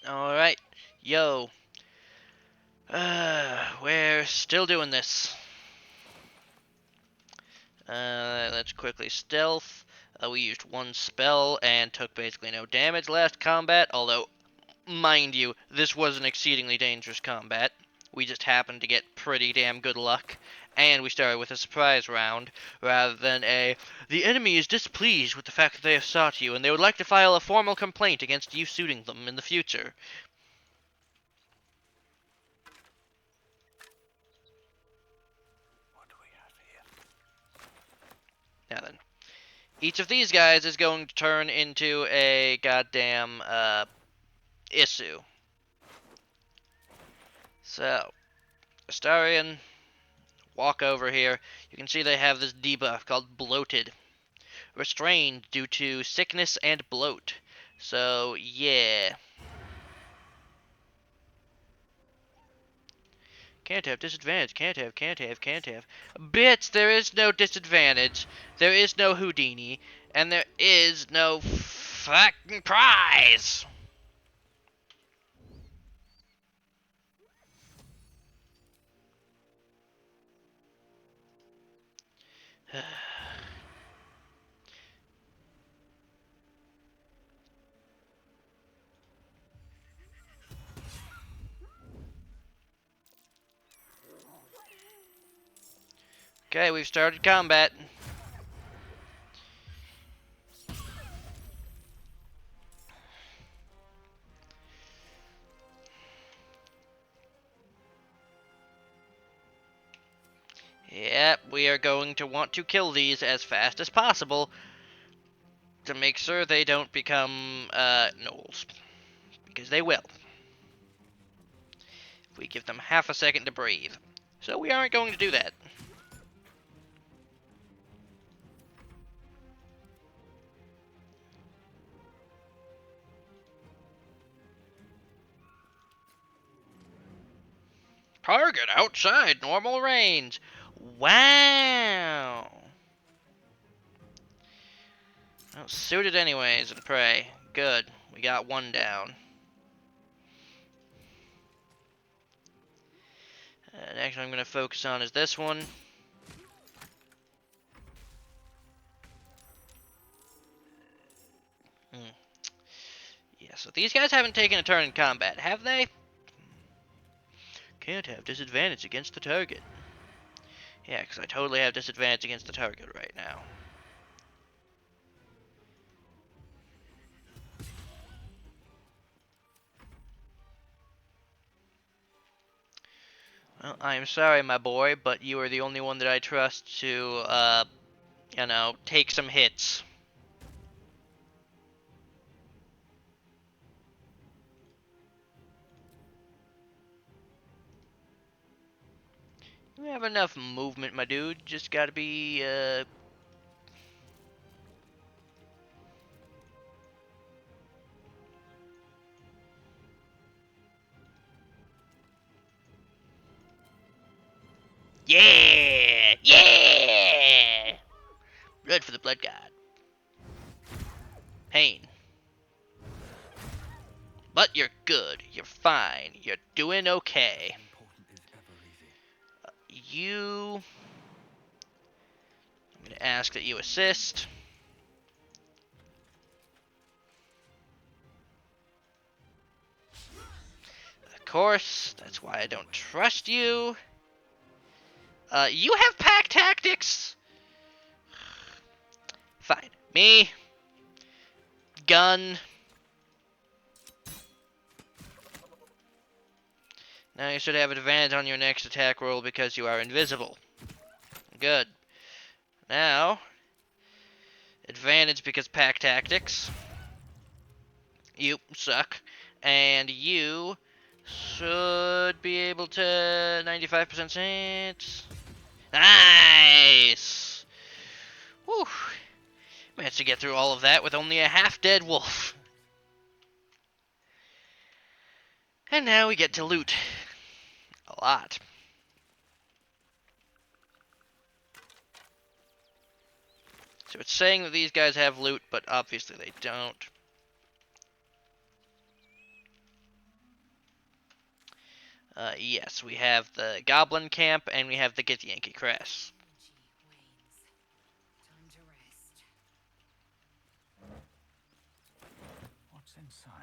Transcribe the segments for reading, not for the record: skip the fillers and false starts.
Alright. Yo. We're still doing this. Let's quickly stealth. We used one spell and took basically no damage last combat, although, mind you, this was an exceedingly dangerous combat. We just happened to get pretty damn good luck, and we started with a surprise round, rather than a, the enemy is displeased with the fact that they have sought you, and they would like to file a formal complaint against you suiting them in the future. What do we have here? Now then, each of these guys is going to turn into a goddamn, issue. So, Astarion, walk over here. You can see they have this debuff called Bloated. Restrained due to sickness and bloat. So, yeah. Can't have disadvantage. Can't have. Bitch, there is no disadvantage. There is no Houdini. And there is no fucking prize. Okay, we've started combat. Yep, we are going to want to kill these as fast as possible to make sure they don't become gnolls. Because they will. If we give them half a second to breathe. So we aren't going to do that. Target outside normal range. Wow. Well, suited anyways and pray. Good. We got one down. Next one I'm going to focus on is this one. Yeah, so these guys haven't taken a turn in combat, have they? Can't have disadvantage against the target. Yeah, because I totally have disadvantage against the target right now. Well, I am sorry, my boy, but you are the only one that I trust to, take some hits. You have enough movement, my dude. Just gotta be, Yeah! Yeah! Blood for the blood god. Pain. But you're good. You're fine. You're doing okay. You... I'm gonna ask that you assist. Of course. That's why I don't trust you. You have pack tactics? Fine. Me. Gun. Now you should have advantage on your next attack roll because you are invisible. Good. Now, advantage because pack tactics. You suck. And you should be able to 95% chance. Nice! Whew. Managed to get through all of that with only a half-dead wolf. And now we get to loot. A lot. So it's saying that these guys have loot, but obviously they don't. Yes, we have the Goblin Camp and we have the Githyanki Crest. What's inside?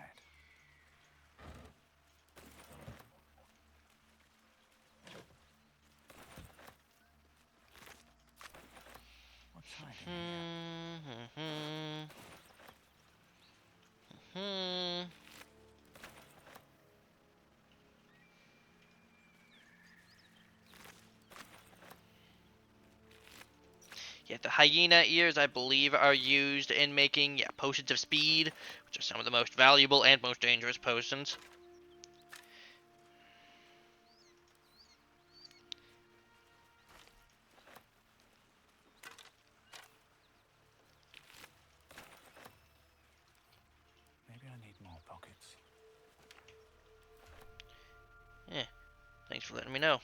What's hiding here? Yeah, the hyena ears, I believe, are used in making potions of speed, which are some of the most valuable and most dangerous potions. Maybe I need more pockets. Yeah, thanks for letting me know.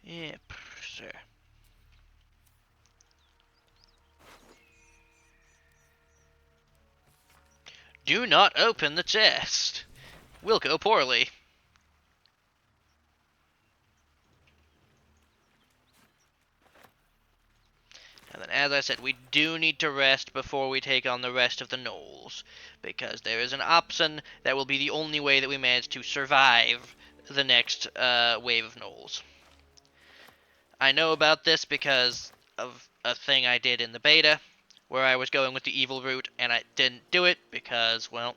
Yep, sir. Do not open the chest. Will go poorly. And then, as I said, we do need to rest before we take on the rest of the gnolls, because there is an option that will be the only way that we manage to survive the next wave of gnolls. I know about this because of a thing I did in the beta, where I was going with the evil route, and I didn't do it because, well,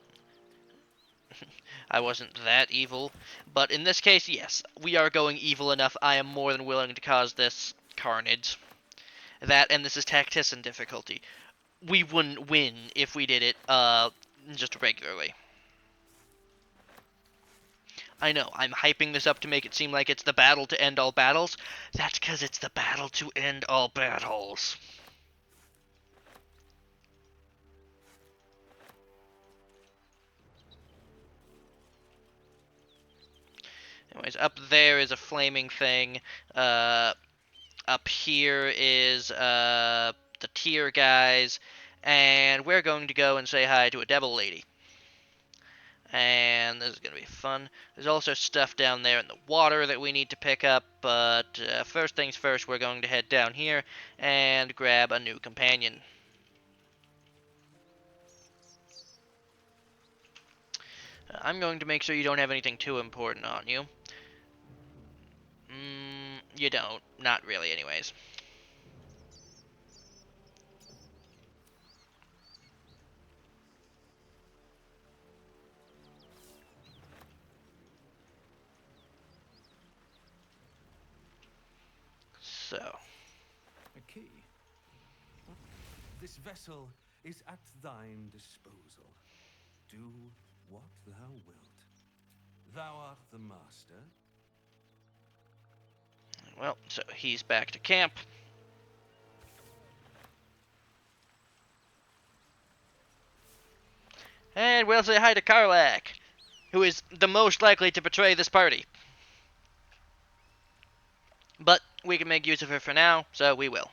I wasn't that evil. But in this case, yes, we are going evil enough. I am more than willing to cause this carnage. That, and this is tactician difficulty. We wouldn't win if we did it, just regularly. I know, I'm hyping this up to make it seem like it's the battle to end all battles. That's because it's the battle to end all battles. Anyways, up there is a flaming thing. Uh, Up here is the tier guys, and we're going to go and say hi to a devil lady. And this is going to be fun. There's also stuff down there in the water that we need to pick up, but first things first, we're going to head down here and grab a new companion. I'm going to make sure you don't have anything too important on you. You don't. Not really, anyways. So, A key? This vessel is at thine disposal. Do what thou wilt. Thou art the master. well, so he's back to camp. And we'll say hi to Karlak, who is the most likely to betray this party. But we can make use of her for now, so we will.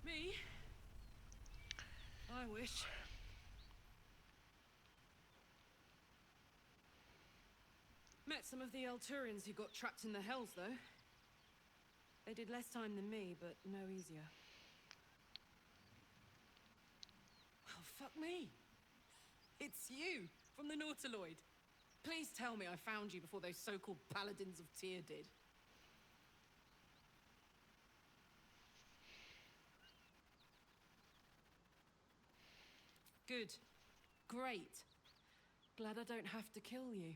Me? I wish. Met some of the Elturians who got trapped in the Hells, though. They did less time than me, but no easier. Well, fuck me. It's you, from the Nautiloid. Please tell me I found you before those so-called Paladins of Tyr did. Good. Great. Glad I don't have to kill you.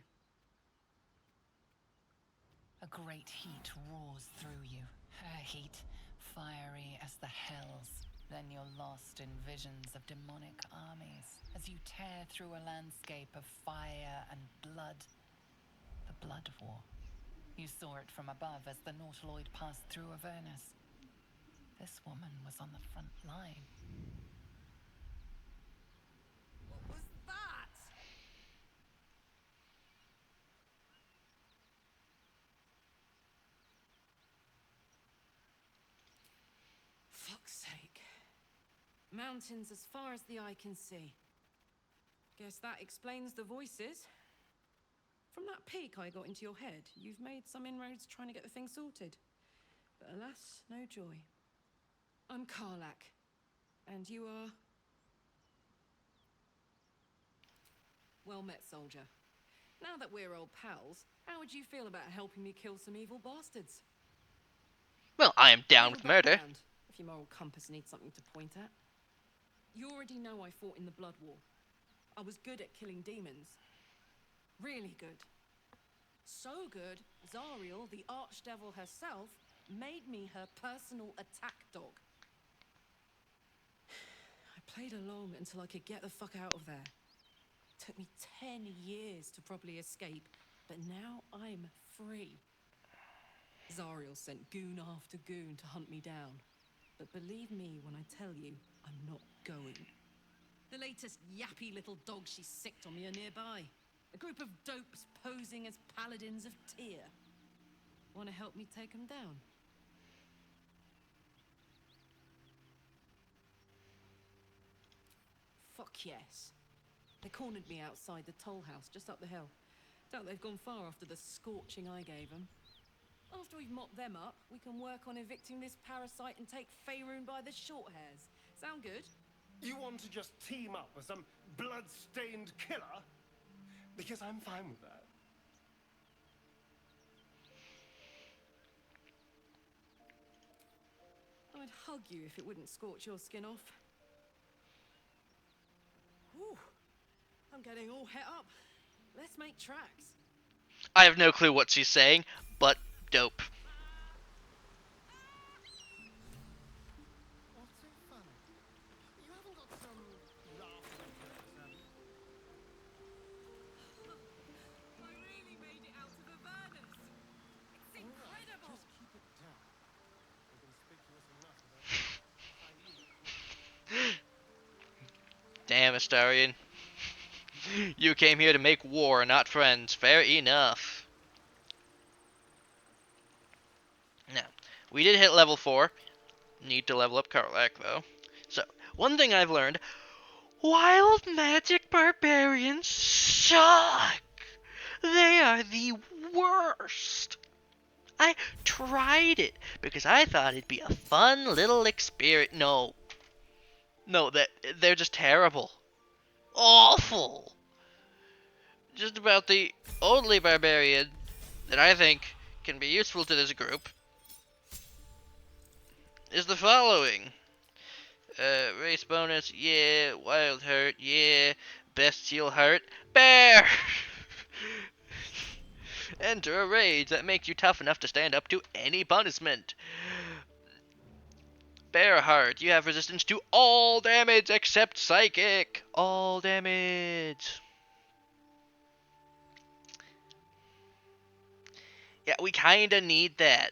A great heat roars through you. Her heat, fiery as the hells. Then you're lost in visions of demonic armies as you tear through a landscape of fire and blood. The Blood War. You saw it from above as the Nautiloid passed through Avernus. This woman was on the front line. What was that? Fuck's sake. Mountains as far as the eye can see. Guess that explains the voices. From that peek I got into your head, you've made some inroads trying to get the thing sorted. But alas, no joy. I'm Karlak. And you are... Well met, soldier. Now that we're old pals, how would you feel about helping me kill some evil bastards? Well, I am down Little with murder. background, if your moral compass needs something to point at. You already know I fought in the Blood War. I was good at killing demons. Really good. So good, Zariel, the archdevil herself, made me her personal attack dog. I played along until I could get the fuck out of there. Took me 10 years to properly escape, but now I'm free. Zariel sent goon after goon to hunt me down. But believe me when I tell you, I'm not going. The latest yappy little dogs she sicked on me are nearby. A group of dopes posing as paladins of Tyr. Want to help me take them down? Fuck yes. They cornered me outside the toll house just up the hill. Doubt they've gone far after the scorching I gave them. After we've mopped them up, we can work on evicting this parasite and take Faerun by the short hairs. Sound good? You want to just team up with some blood-stained killer? Because I'm fine with that. I'd hug you if it wouldn't scorch your skin off. Ooh, I'm getting all het up. Let's make tracks. I have no clue what she's saying, but dope. What's so funny? You haven't got some laughing face, have you? I really made it out of Avernus. It's incredible. Just keep it down. I've been conspicuous enough about Damn, Astarion. You came here to make war, not friends. Fair enough. Now, we did hit level 4. Need to level up Karlak, though. So, one thing I've learned. Wild magic barbarians suck. They are the worst. I tried it because I thought it'd be a fun little experience. No, they're just terrible. Awful. Just about the only barbarian that I think can be useful to this group is the following. Race bonus, yeah. Wild hurt, yeah. Bestial hurt, bear! Enter a rage that makes you tough enough to stand up to any punishment. Bear heart, you have resistance to all damage except psychic. All damage. Yeah, we kinda need that.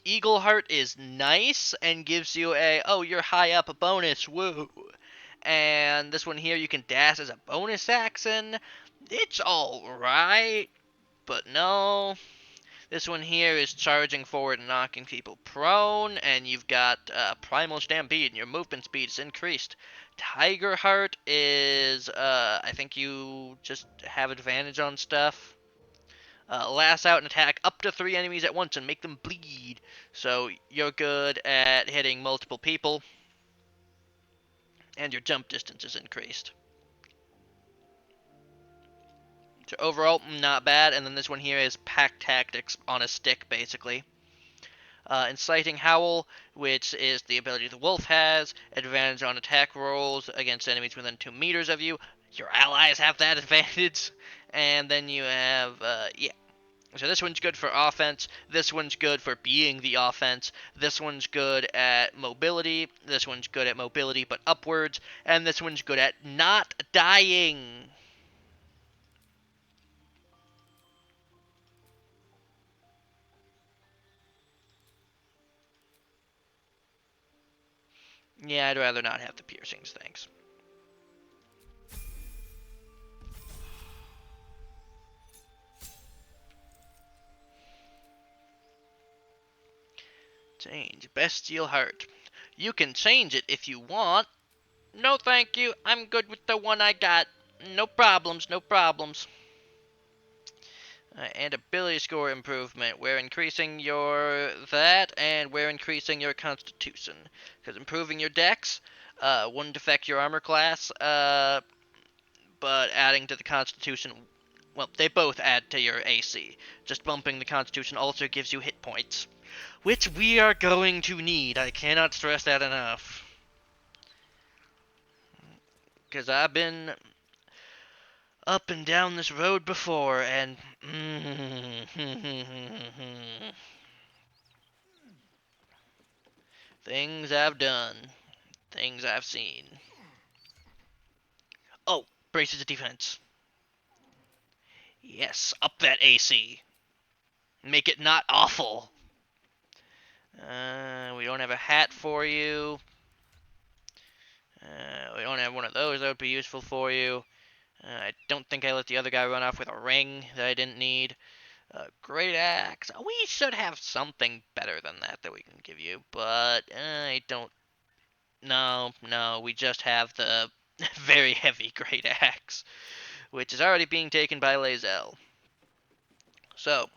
Eagle Heart is nice and gives you a, oh, you're high up, a bonus, woo. And this one here, you can dash as a bonus action. It's alright, but no. This one here is charging forward and knocking people prone, and you've got Primal Stampede, and your movement speed is increased. Tiger Heart is, I think you just have advantage on stuff. Lash out and attack up to 3 enemies at once and make them bleed. So you're good at hitting multiple people, and your jump distance is increased. So overall, not bad. And then this one here is Pack Tactics on a stick, basically. Inciting Howl, which is the ability the wolf has. Advantage on attack rolls against enemies within 2 meters of you. Your allies have that advantage. And then you have, So this one's good for offense, this one's good for being the offense, this one's good at mobility, this one's good at mobility but upwards, and this one's good at not dying. Yeah, I'd rather not have the piercings, thanks. Change bestial heart. You can change it if you want. No thank you, I'm good with the one I got. No problems, no problems. And ability score improvement. We're increasing your that, and we're increasing your constitution. Because improving your dex wouldn't affect your armor class, but adding to the constitution, well, they both add to your AC. Just bumping the constitution also gives you hit points, which we are going to need. I cannot stress that enough. Because I've been up and down this road before, and things I've done, things I've seen. Oh, braces of defense. Yes, up that AC. Make it not awful. We don't have a hat for you. We don't have one of those that would be useful for you. I don't think I let the other guy run off with a ring that I didn't need. Great axe. We should have something better than that we can give you, but I don't. No, no, we just have the very heavy great axe, which is already being taken by Lae'zel. So,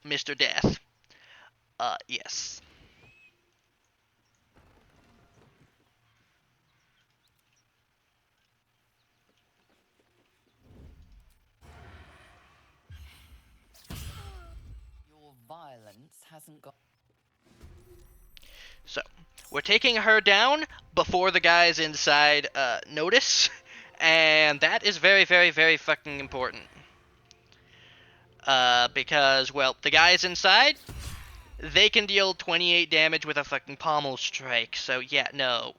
Mr. Death. Yes. Your violence hasn't got. So, we're taking her down before the guys inside notice, and that is very, very, very fucking important. Because, well, the guys inside, they can deal 28 damage with a fucking pommel strike, so yeah, no.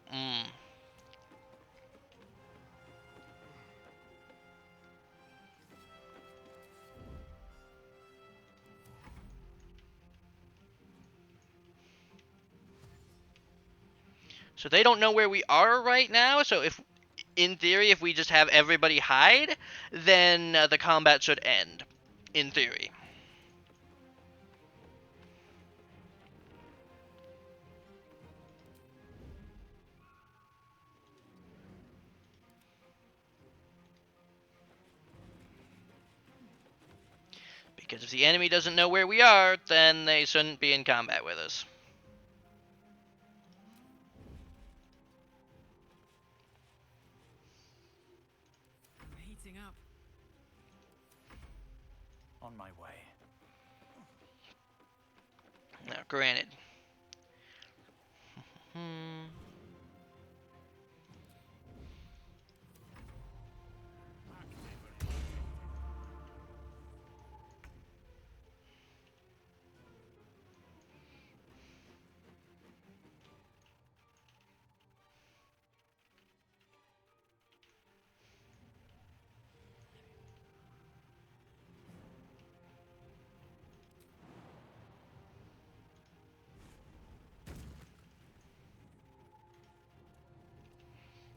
So they don't know where we are right now, so if, in theory, if we just have everybody hide, then the combat should end. In theory. Because if the enemy doesn't know where we are, then they shouldn't be in combat with us. I'm heating up. On my way. Now, granted. Hmm.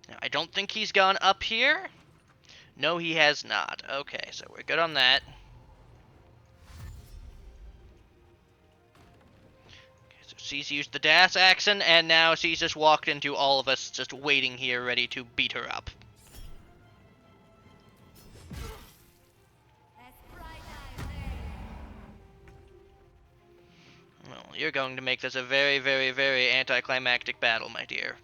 Now, I don't think he's gone up here. No, he has not. Okay, so we're good on that. Okay, so she's used the dash action, and now she's just walked into all of us just waiting here ready to beat her up. Well, you're going to make this a very, very, very anticlimactic battle, my dear.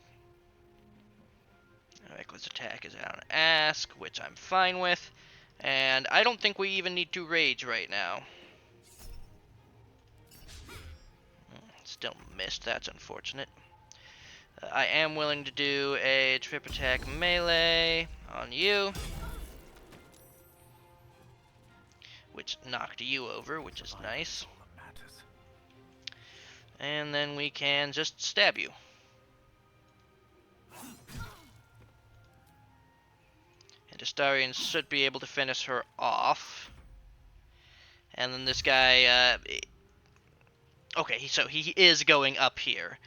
Reckless attack is out on ask, which I'm fine with. And I don't think we even need to rage right now. Still missed, that's unfortunate. I am willing to do a trip attack melee on you. which knocked you over, which is nice. All that matters. And then we can just stab you. And Astarion should be able to finish her off. And then this guy, okay, so he is going up here.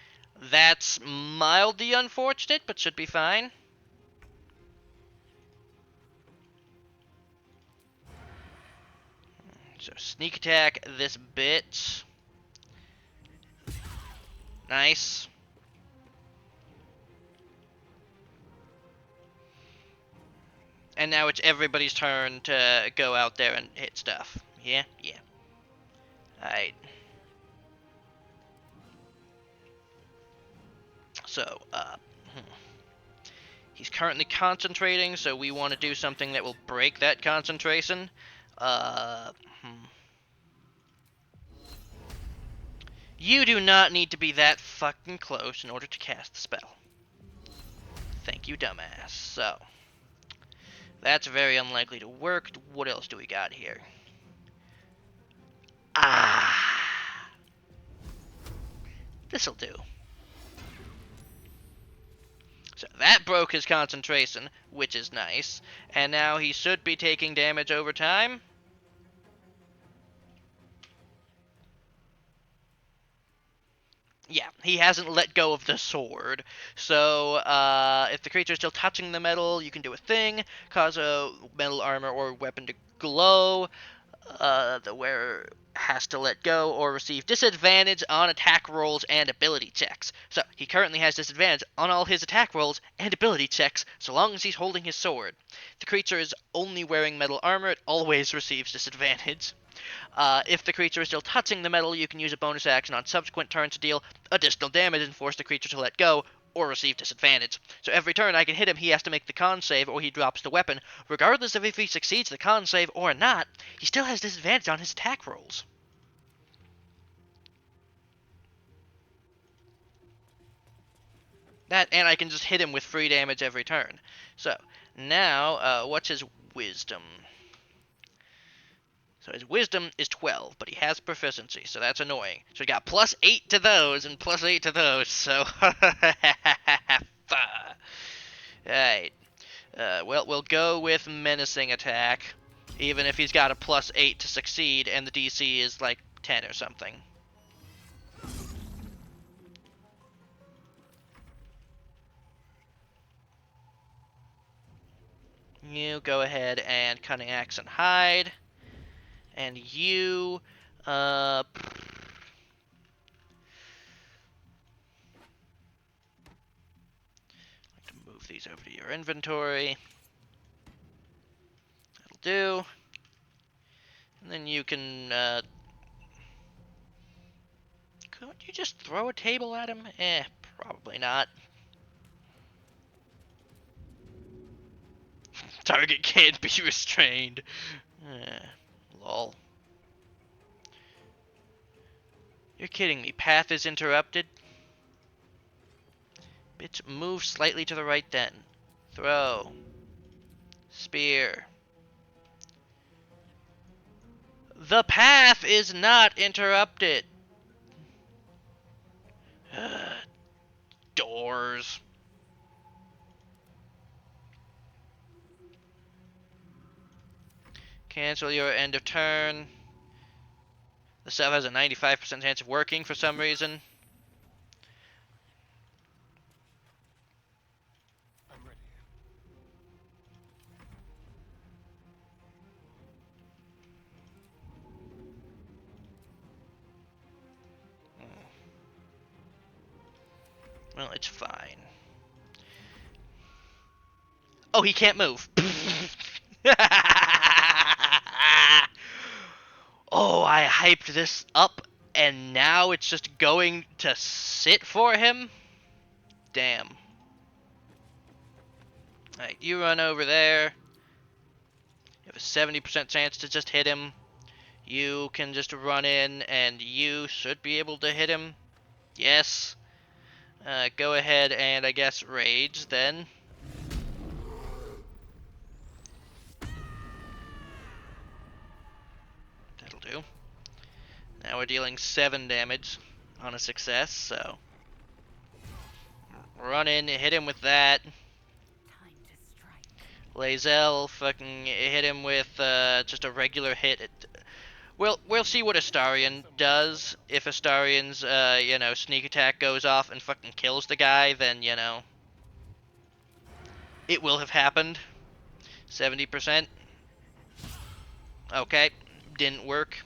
That's mildly unfortunate, but should be fine. So sneak attack this bit. Nice. And now it's everybody's turn to go out there and hit stuff. Yeah? Yeah. Alright. So, he's currently concentrating, so we want to do something that will break that concentration. You do not need to be that fucking close in order to cast the spell. Thank you, dumbass. So, that's very unlikely to work. What else do we got here? This'll do. So that broke his concentration, which is nice. And now he should be taking damage over time. Yeah, he hasn't let go of the sword. So, if the creature is still touching the metal, you can do a thing. Cause a metal armor or weapon to glow. The wearer has to let go or receive disadvantage on attack rolls and ability checks. So, he currently has disadvantage on all his attack rolls and ability checks, so long as he's holding his sword. If the creature is only wearing metal armor, it always receives disadvantage. If the creature is still touching the metal, you can use a bonus action on subsequent turns to deal additional damage and force the creature to let go or receive disadvantage. So every turn I can hit him, he has to make the con save or he drops the weapon. Regardless of if he succeeds the con save or not, he still has disadvantage on his attack rolls. That, and I can just hit him with free damage every turn. So, now, what's his wisdom? So his wisdom is 12, but he has proficiency, so that's annoying. So he got plus 8 to those and plus 8 to those, so... Alright. Well, we'll go with menacing attack, even if he's got a plus 8 to succeed and the DC is like 10 or something. You go ahead and Cunning Axe and Hide. And you, like to move these over to your inventory. That'll do. And then you can, couldn't you just throw a table at him? Probably not. Target can't be restrained. Lol. You're kidding me. Path is interrupted? Bitch, move slightly to the right then. Throw. Spear. The path is not interrupted. Doors. Cancel your end of turn. The stuff has a 95% chance of working for some reason. I'm ready. Well, it's fine. Oh, he can't move. Oh, I hyped this up, and now it's just going to sit for him? Damn. Alright, you run over there. You have a 70% chance to just hit him. You can just run in, and you should be able to hit him. Yes. Go ahead and, I guess, rage, then. to. Now we're dealing 7 damage on a success, so run in, hit him with that. Time to strike. Lae'zel fucking hit him with just a regular hit. We'll see what Astarion does. If Astarion's sneak attack goes off and fucking kills the guy, then it will have happened. 70%. Okay, didn't work.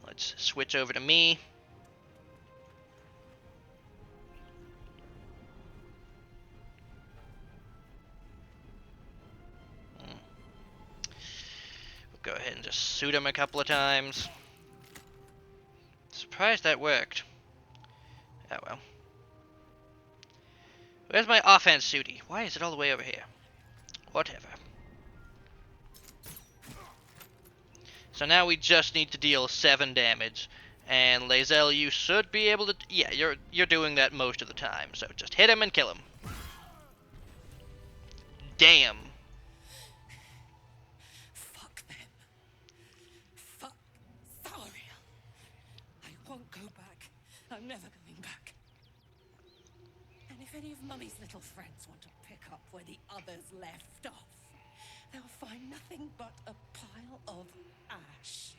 Let's switch over to me. We'll go ahead and just shoot him a couple of times. Surprised that worked. Oh well. Where's my offense Sooty? Why is it all the way over here? Whatever. So now we just need to deal 7 damage. And Lae'zel, you should be able to... Yeah, you're doing that most of the time. So just hit him and kill him. Damn. Fuck them. Fuck Zariel. I won't go back. I'm never going back. And if any of Mummy's little friends want to pick up where the others left off, they'll find nothing but a pile of ash.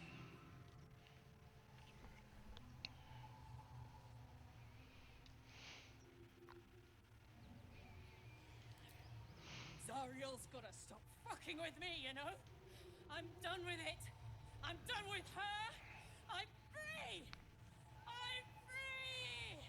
Zariel's gotta stop fucking with me, you know? I'm done with it. I'm done with her. I'm free. I'm free.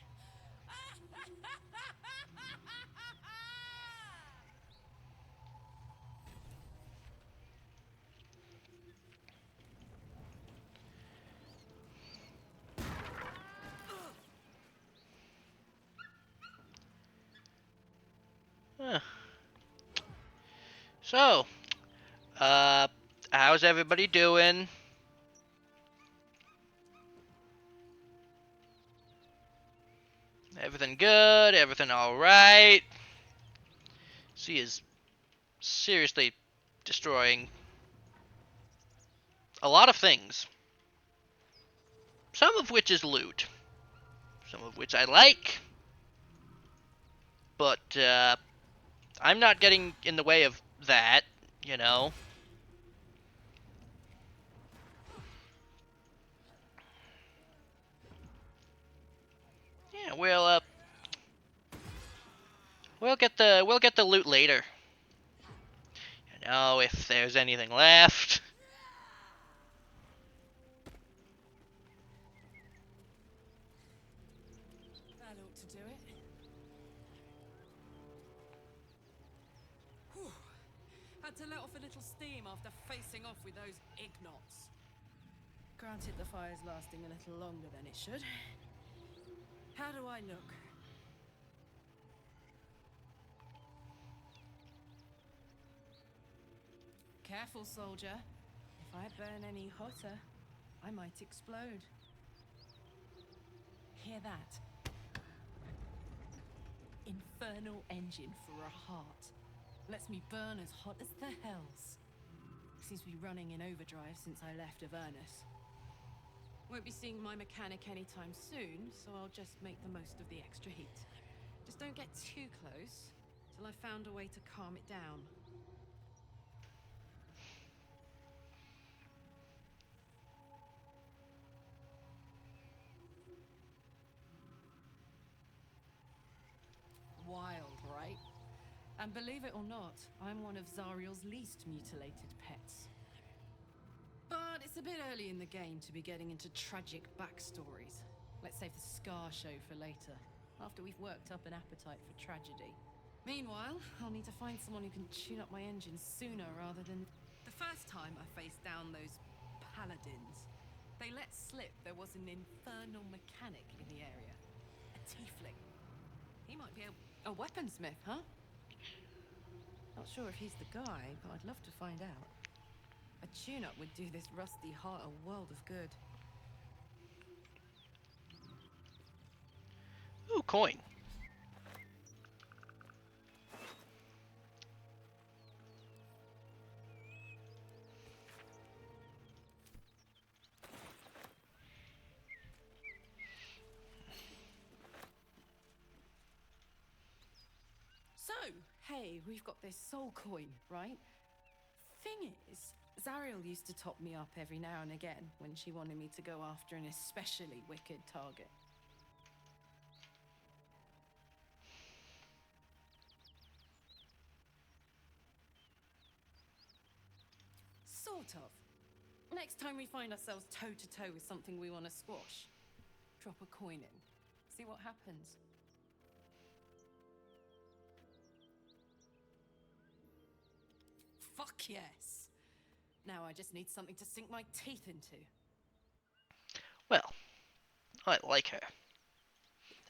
Huh. So, how's everybody doing? Everything good? Everything alright? She is seriously destroying a lot of things. Some of which is loot. Some of which I like. But, I'm not getting in the way of that, you know. Yeah, we'll get the loot later. You know, if there's anything left. That ought to do it. Whew. Had to let off a little steam after facing off with those ignots. Granted, the fire's lasting a little longer than it should. How do I look? Careful, soldier. If I burn any hotter, I might explode. Hear that? Infernal engine for a heart. Lets me burn as hot as the hells. Seems to be running in overdrive since I left Avernus. Won't be seeing my mechanic anytime soon, so I'll just make the most of the extra heat. Just don't get too close, till I've found a way to calm it down. Wild, right? And believe it or not, I'm one of Zariel's least mutilated pets. But it's a bit early in the game to be getting into tragic backstories. Let's save the scar show for later, after we've worked up an appetite for tragedy. Meanwhile, I'll need to find someone who can tune up my engine sooner rather than... The first time I faced down those paladins, they let slip there was an infernal mechanic in the area. A tiefling. He might be a weaponsmith, huh? Not sure if he's the guy, but I'd love to find out. A tune-up would do this rusty heart a world of good. Ooh, coin. Hey, we've got this soul coin, right? Thing is, Zariel used to top me up every now and again when she wanted me to go after an especially wicked target. Sort of. Next time we find ourselves toe-to-toe with something we want to squash, drop a coin in. See what happens. Fuck yes. Now I just need something to sink my teeth into. Well, I like her.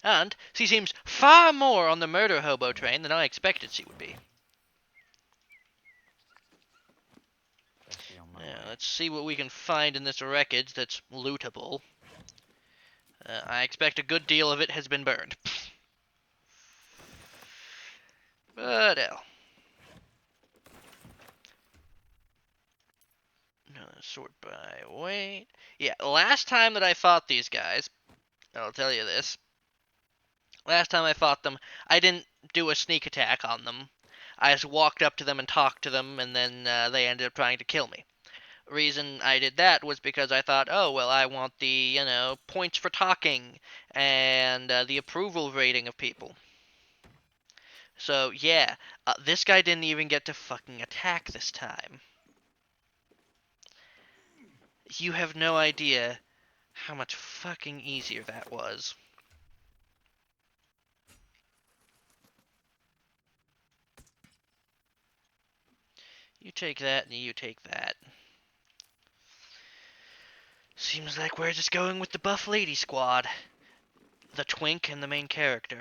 And she seems far more on the murder hobo train than I expected she would be. Best be on my Yeah, way. let's see what we can find in this wreckage that's lootable. I expect a good deal of it has been burned. But hell. No, sort by weight. Yeah, last time that I fought these guys, I'll tell you this. Last time I fought them, I didn't do a sneak attack on them. I just walked up to them and talked to them, and then they ended up trying to kill me. Reason I did that was because I thought, oh, well, I want the, points for talking and the approval rating of people. So, yeah, this guy didn't even get to fucking attack this time. You have no idea how much fucking easier that was. You take that, and you take that. Seems like we're just going with the buff lady squad. The twink and the main character.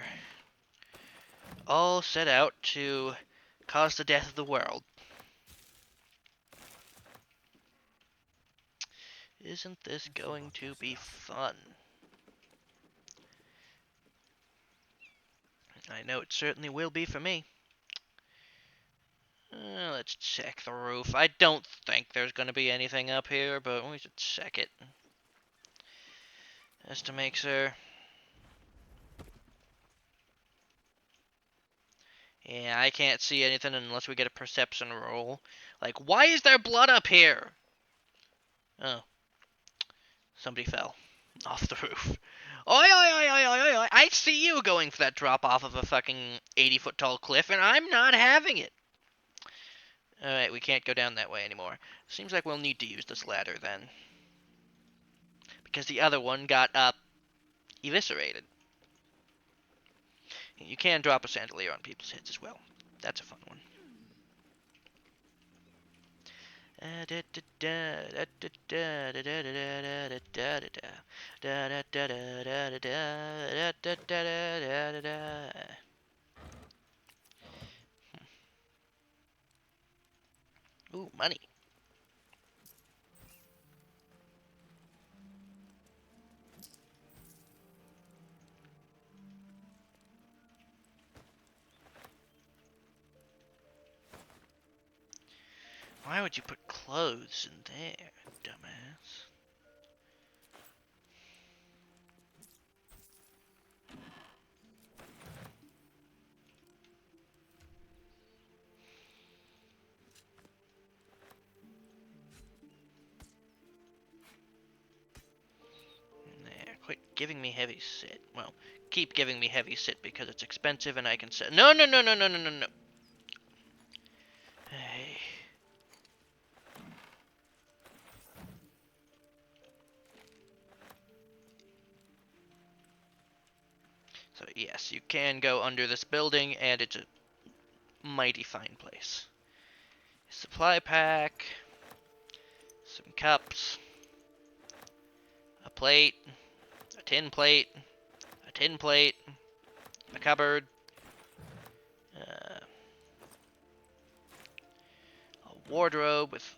All set out to cause the death of the world. Isn't this going to be fun? I know it certainly will be for me. Let's check the roof. I don't think there's going to be anything up here, but we should check it. Just to make sure. Yeah, I can't see anything unless we get a perception roll. Like, why is there blood up here? Oh, somebody fell off the roof. Oi, oi, oi, oi, oi, oi! I see you going for that drop off of a fucking 80-foot tall cliff, and I'm not having it. Alright, we can't go down that way anymore. Seems like we'll need to use this ladder then. Because the other one got, eviscerated. You can drop a chandelier on people's heads as well. That's a fun one. Ooh, money. Why would you put clothes in there, dumbass? There, quit giving me heavy sit. Well, keep giving me heavy sit because it's expensive and I can sit. No, no, no, no, no, no, no, no. Hey. So yes, you can go under this building, and it's a mighty fine place. Supply pack, some cups, a plate, a tin plate, a tin plate, a cupboard, a wardrobe with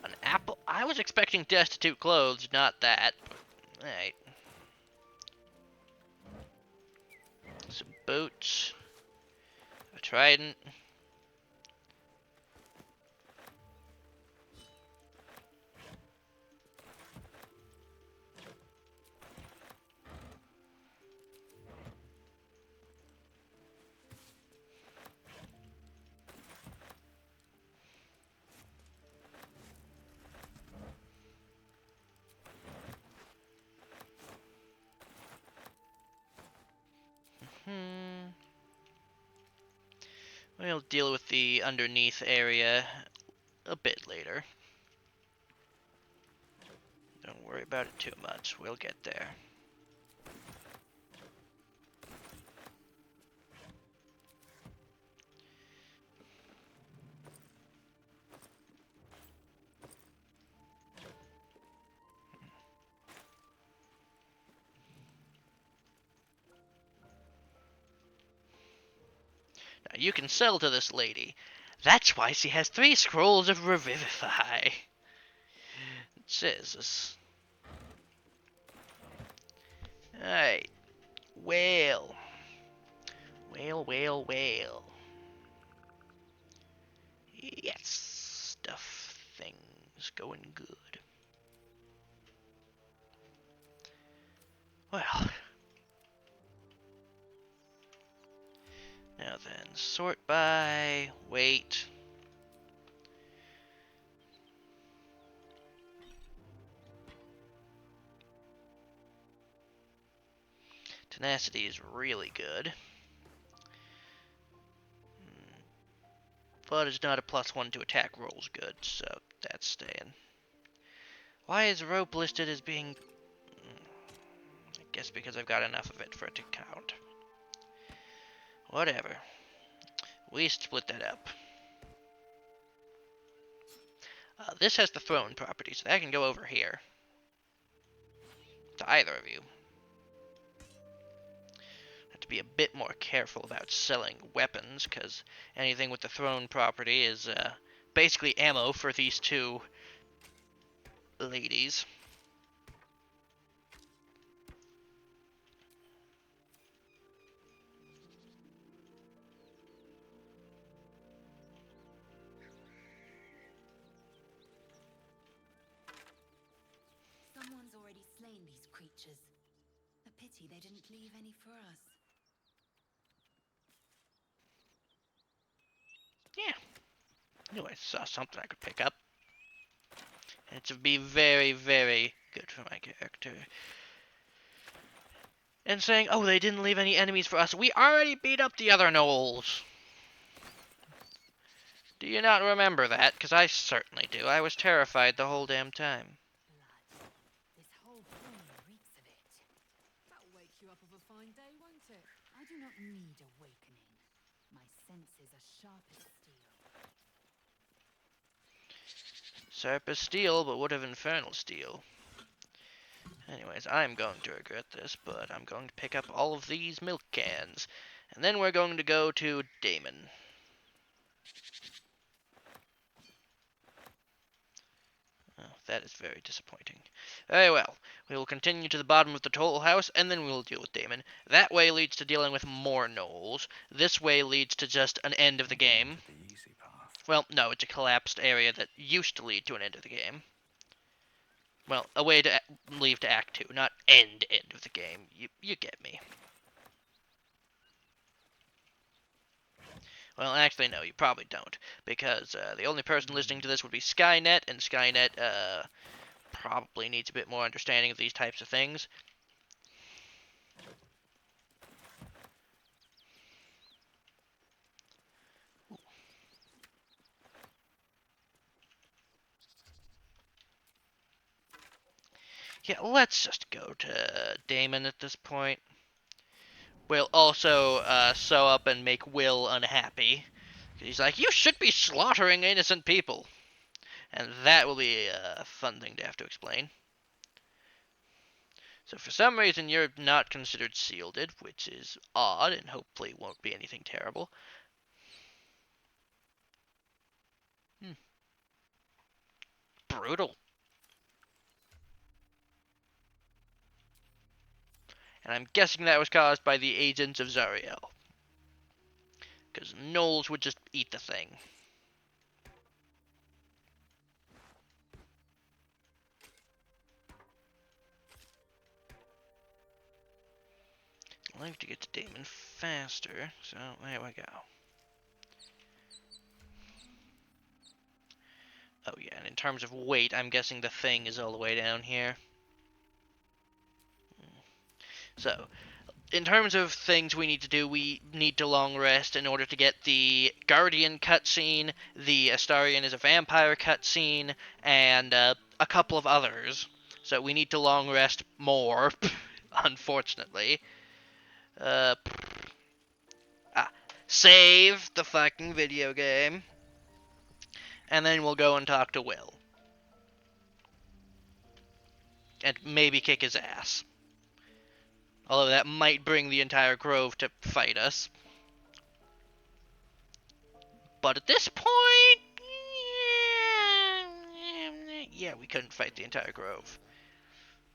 an apple. I was expecting destitute clothes, not that. Alright. Some boots, a trident. We'll deal with the underneath area a bit later. Don't worry about it too much. We'll get there. Now you can sell to this lady. That's why she has 3 scrolls of Revivify. Jesus. Alright. Whale. Whale. Yes. Stuff things going good. Well. Now then, sort by, wait. Tenacity is really good. But it's not a +1 to attack rolls good, so that's staying. Why is rope listed as being... I guess because I've got enough of it for it to count. Whatever. We split that up. This has the throne property, so that can go over here. To either of you. Have to be a bit more careful about selling weapons, because anything with the throne property is basically ammo for these 2 ladies. Someone's already slain these creatures. A pity they didn't leave any for us. Yeah. Knew I saw something I could pick up. And it would be very, very good for my character. And saying, oh, they didn't leave any enemies for us. We already beat up the other gnolls. Do you not remember that? Because I certainly do. I was terrified the whole damn time. Blood. This whole plain reeks of it. That'll wake you up of a fine day, won't it? I do not need awakening. My senses are sharp as steel. Sharp as steel, but what of infernal steel? Anyways, I'm going to regret this, but I'm going to pick up all of these milk cans. And then we're going to go to Damon. Oh, that is very disappointing. Very well. We will continue to the bottom of the toll house, and then we will deal with Damon. That way leads to dealing with more gnolls. This way leads to just an end of the game. The easy path. Well, no, it's a collapsed area that used to lead to an end of the game. Well, a way to leave to Act 2, not end of the game. You get me. Well, actually, no, you probably don't, because the only person listening to this would be Skynet, and Skynet probably needs a bit more understanding of these types of things. Yeah, let's just go to Damon at this point. We'll also sew up and make Will unhappy. He's like, you should be slaughtering innocent people. And that will be a fun thing to have to explain. So for some reason you're not considered shielded, which is odd and hopefully won't be anything terrible. Brutal. And I'm guessing that was caused by the agents of Zariel. Because gnolls would just eat the thing. I'd like to get to Damon faster, so there we go. Oh yeah, and in terms of weight, I'm guessing the thing is all the way down here. So, in terms of things we need to do, we need to long rest in order to get the Guardian cutscene, the Astarion is a vampire cutscene, and a couple of others. So we need to long rest more, unfortunately. Uh, Save the fucking video game, and then we'll go and talk to Will. And maybe kick his ass. Although that might bring the entire grove to fight us. But at this point, yeah, we couldn't fight the entire grove.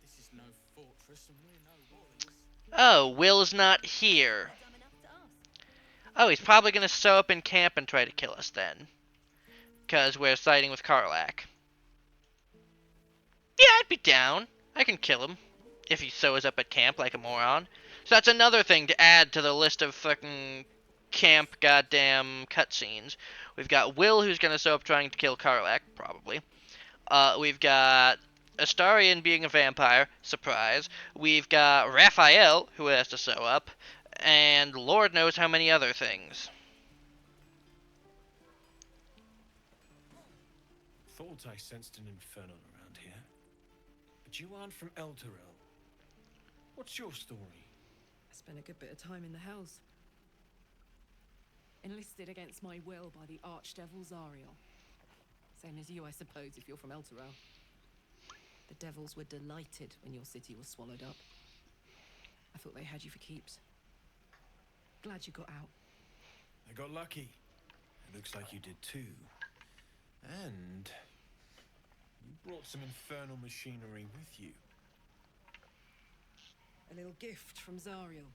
This is no fortress and we're no warriors. Oh, Will's not here. Dumb enough to ask. Oh, he's probably gonna sew up in camp and try to kill us then. Because we're siding with Karlach. Yeah, I'd be down. I can kill him. If he sews up at camp like a moron. So that's another thing to add to the list of fucking camp goddamn cutscenes. We've got Will, who's gonna sew up trying to kill Karlach, probably. We've got Astarion being a vampire, surprise. We've got Raphael, who has to sew up. And Lord knows how many other things. Thought I sensed an infernal around here. But you aren't from Elturel. What's your story? I spent a good bit of time in the Hells. Enlisted against my will by the Archdevil Zariel. Same as you, I suppose, if you're from Elturel. The devils were delighted when your city was swallowed up. I thought they had you for keeps. Glad you got out. I got lucky. It looks like you did too. And you brought some infernal machinery with you. A little gift from Zariel.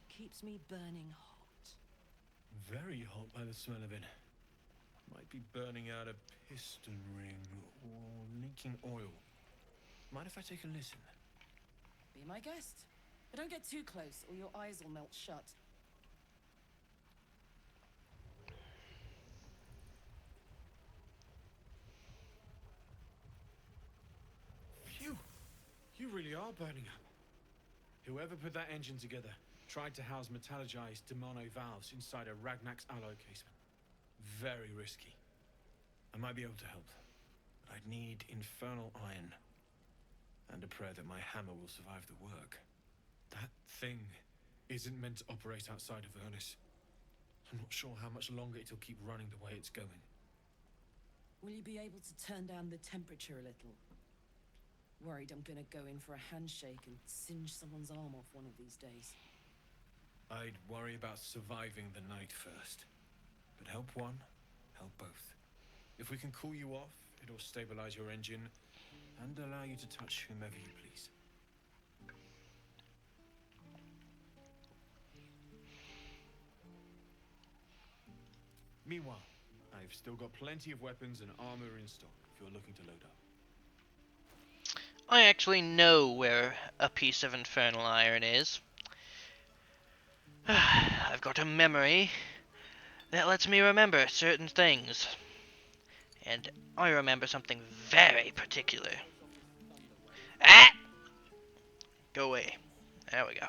Keeps me burning hot. Very hot by the smell of it. Might be burning out a piston ring or leaking oil. Mind if I take a listen? Be my guest. But don't get too close or your eyes will melt shut. Phew! You really are burning up. Whoever put that engine together tried to house metallurgized Demono valves inside a Ragnak's alloy casement. Very risky. I might be able to help, but I'd need infernal iron. And a prayer that my hammer will survive the work. That thing isn't meant to operate outside of Ernest. I'm not sure how much longer it'll keep running the way it's going. Will you be able to turn down the temperature a little? Worried I'm gonna go in for a handshake and singe someone's arm off one of these days. I'd worry about surviving the night first. But help one, help both. If we can cool you off, it'll stabilize your engine and allow you to touch whomever you please. Meanwhile, I've still got plenty of weapons and armor in stock if you're looking to load up. I actually know where a piece of infernal iron is. I've got a memory that lets me remember certain things. And I remember something very particular. Ah! Go away. There we go.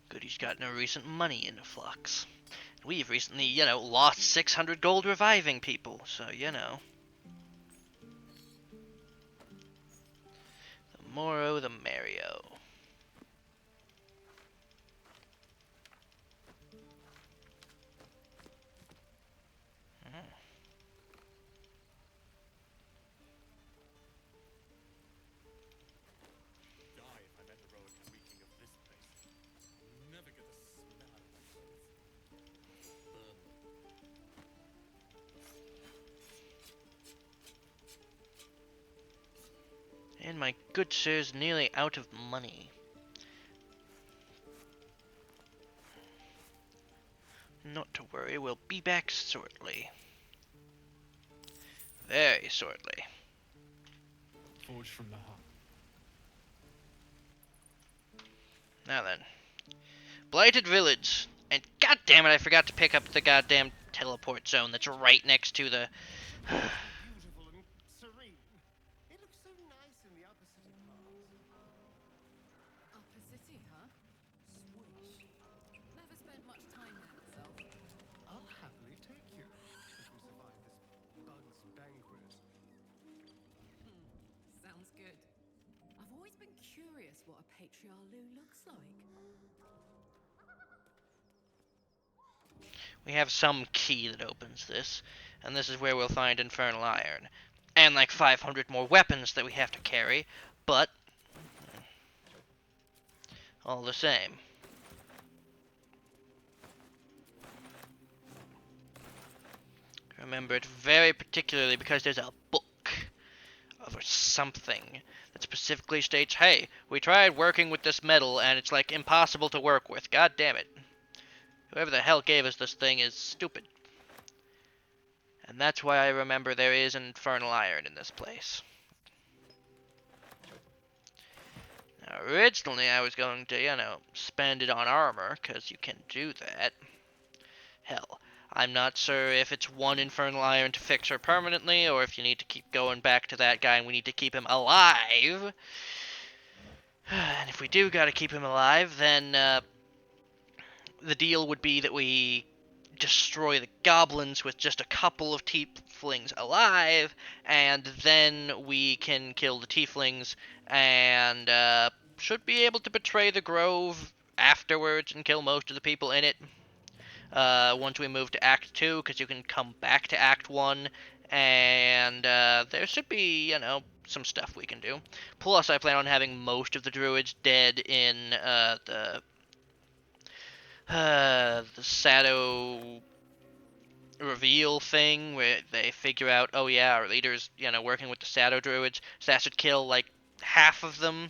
Good, he's got no recent money influx. We've recently, lost 600 gold reviving people, so, The moro, the Mario. Die if I met the road reeking of this place. Never get the smell out of my clothes. And my good sir's nearly out of money. Not to worry, we'll be back shortly. Very shortly. Forged from the heart. Now then. Blighted Village. And god damn it, I forgot to pick up the goddamn teleport zone that's right next to the... Beautiful and serene. It looks so nice in the upper city parts. Upper City, huh? Swish. Never spent much time there myself. I'll happily take you if we survive this bug's banquet. Sounds good. I've always been curious what a patriarch looks like. We have some key that opens this, and this is where we'll find Infernal Iron. And like 500 more weapons that we have to carry, but all the same. Remember it very particularly because there's a book or something that specifically states, hey, we tried working with this metal and it's like impossible to work with. God damn it. Whoever the hell gave us this thing is stupid. And that's why I remember there is an Infernal Iron in this place. Now, originally I was going to, spend it on armor, because you can do that. Hell, I'm not sure if it's one Infernal Iron to fix her permanently, or if you need to keep going back to that guy and we need to keep him alive. And if we do gotta keep him alive, then the deal would be that we destroy the goblins with just a couple of tieflings alive, and then we can kill the tieflings and should be able to betray the grove afterwards and kill most of the people in it. Once we move to Act 2, because you can come back to Act 1, and there should be, some stuff we can do. Plus, I plan on having most of the druids dead in the shadow reveal thing, where they figure out, oh yeah, our leader's, working with the shadow druids, so that should kill, like, half of them.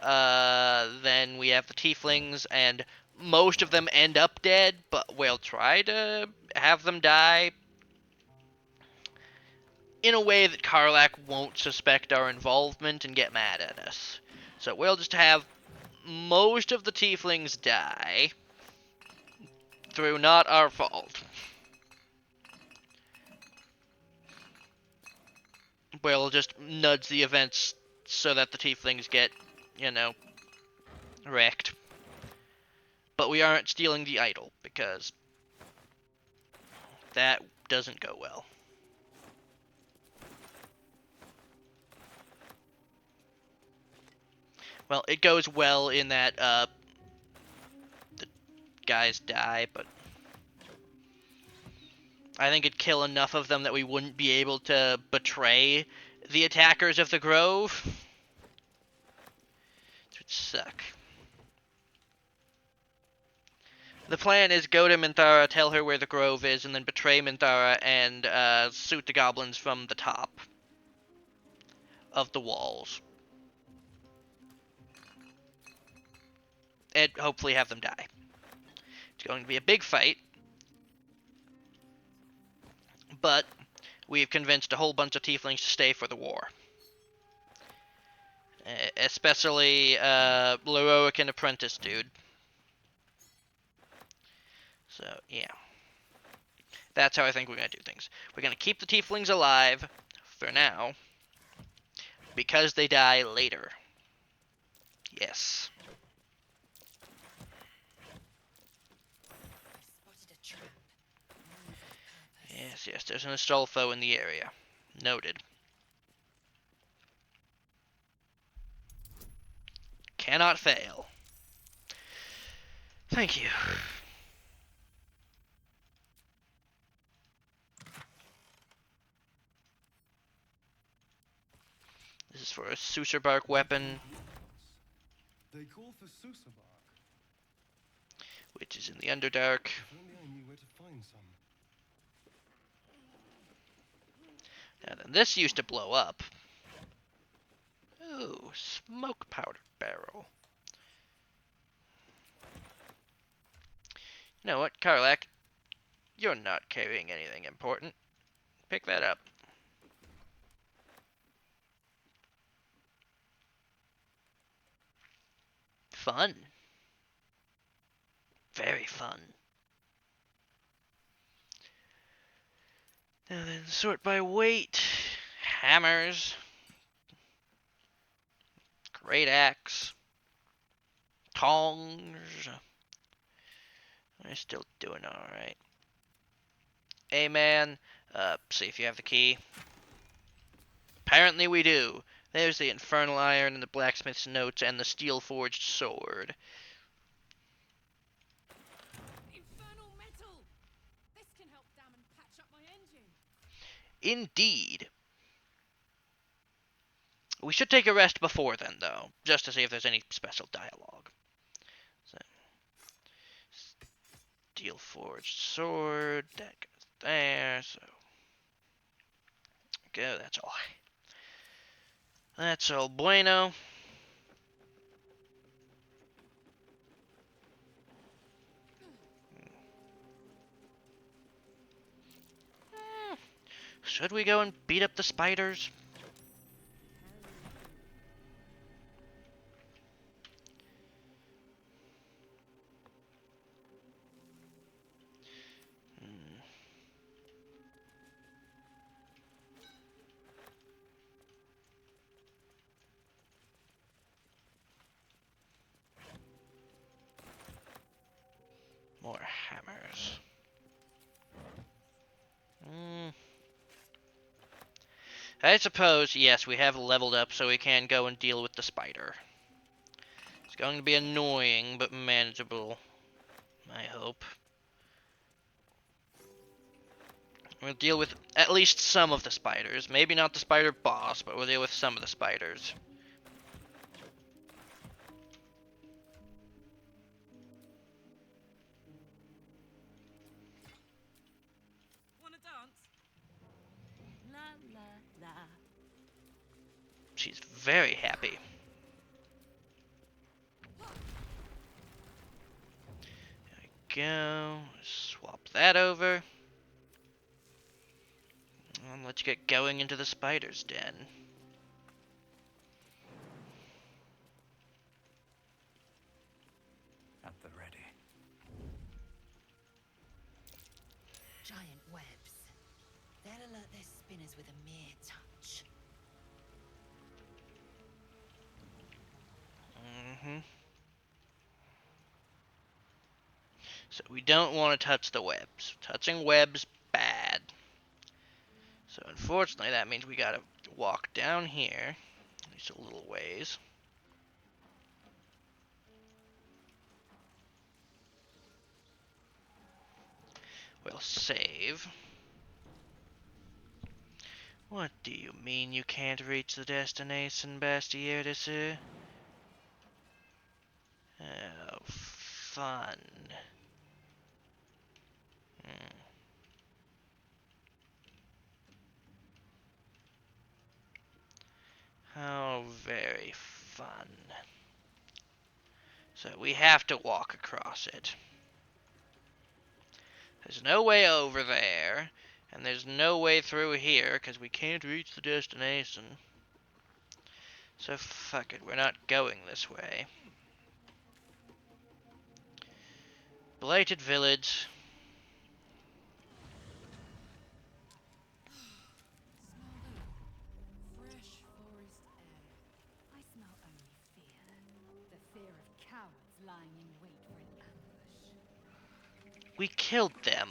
Then we have the tieflings, and most of them end up dead, but we'll try to have them die in a way that Karlach won't suspect our involvement and get mad at us. So we'll just have most of the tieflings die through not our fault. We'll just nudge the events so that the tieflings get, wrecked. But we aren't stealing the idol, because that doesn't go well. Well, it goes well in that the guys die, but I think it'd kill enough of them that we wouldn't be able to betray the attackers of the grove. It would suck. The plan is go to Minthara, tell her where the grove is, and then betray Minthara and shoot the goblins from the top of the walls. And hopefully have them die. It's going to be a big fight, but we've convinced a whole bunch of tieflings to stay for the war. Especially Leroic and Apprentice dude. So, yeah. That's how I think we're going to do things. We're going to keep the tieflings alive for now, because they die later. Yes. Spotted a trap. Move with purpose. Yes, there's an Astolfo in the area. Noted. Cannot fail. Thank you. This is for a Susurbark weapon, They call for Susabark. which is in the Underdark. If only I knew where to find some. Now then, this used to blow up. Ooh, smoke powder barrel. You know what, Karlak? You're not carrying anything important. Pick that up. Fun. Very fun. Now then, sort by weight. Hammers. Great axe. Tongs. We're still doing alright. Hey man, see if you have the key. Apparently we do. There's the infernal iron and the blacksmith's notes and the steel-forged sword. Infernal metal! This can help Damon patch up my engine. Indeed. We should take a rest before then, though, just to see if there's any special dialogue. So, steel-forged sword, that goes there, so... Go, that's all. That's all bueno. Should we go and beat up the spiders? More hammers. I suppose, yes, we have leveled up so we can go and deal with the spider. It's going to be annoying, but manageable, I hope. We'll deal with at least some of the spiders. Maybe not the spider boss, but we'll deal with some of the spiders. Wanna dance? La la la. She's very happy. There we go. Swap that over. And let's get going into the spider's den. At the ready. Giant webs. They'll alert their spinners with a mere touch. So we don't want to touch the webs. Touching webs, bad. So unfortunately, that means we gotta walk down here. Just a little ways. We'll save. What do you mean you can't reach the destination, Bastierda? Oh, fun. How very fun. So we have to walk across it. There's no way over there, and there's no way through here, because we can't reach the destination. So fuck it, we're not going this way. Blighted village. Fresh forest air. I smell only fear. The fear of cowards lying in wait for an ambush. We killed them.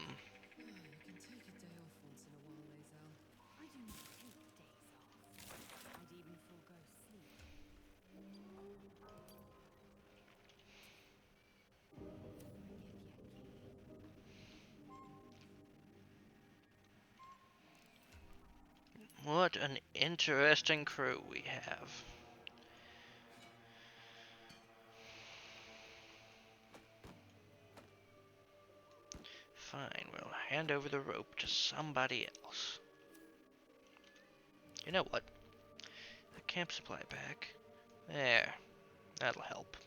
You can take a day off once in a while, Lae'zel. I do not take days off. I'd even forego sleep. What an interesting crew we have. Fine, we'll hand over the rope to somebody else. You know what? The camp supply pack. There. That'll help.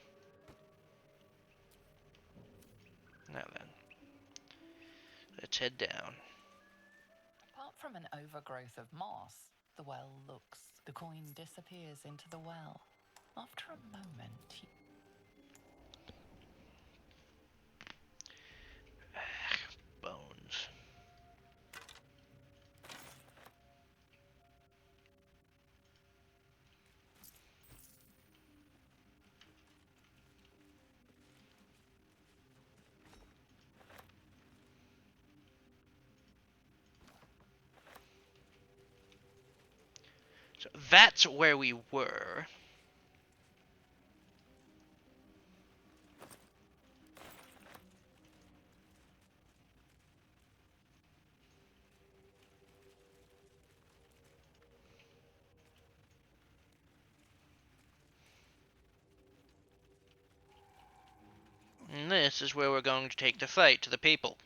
Now then. head down. Apart from an overgrowth of moss, the well looks. The coin disappears into the well. After a moment, Bones. So that's where we were. And this is where we're going to take the fight to the people.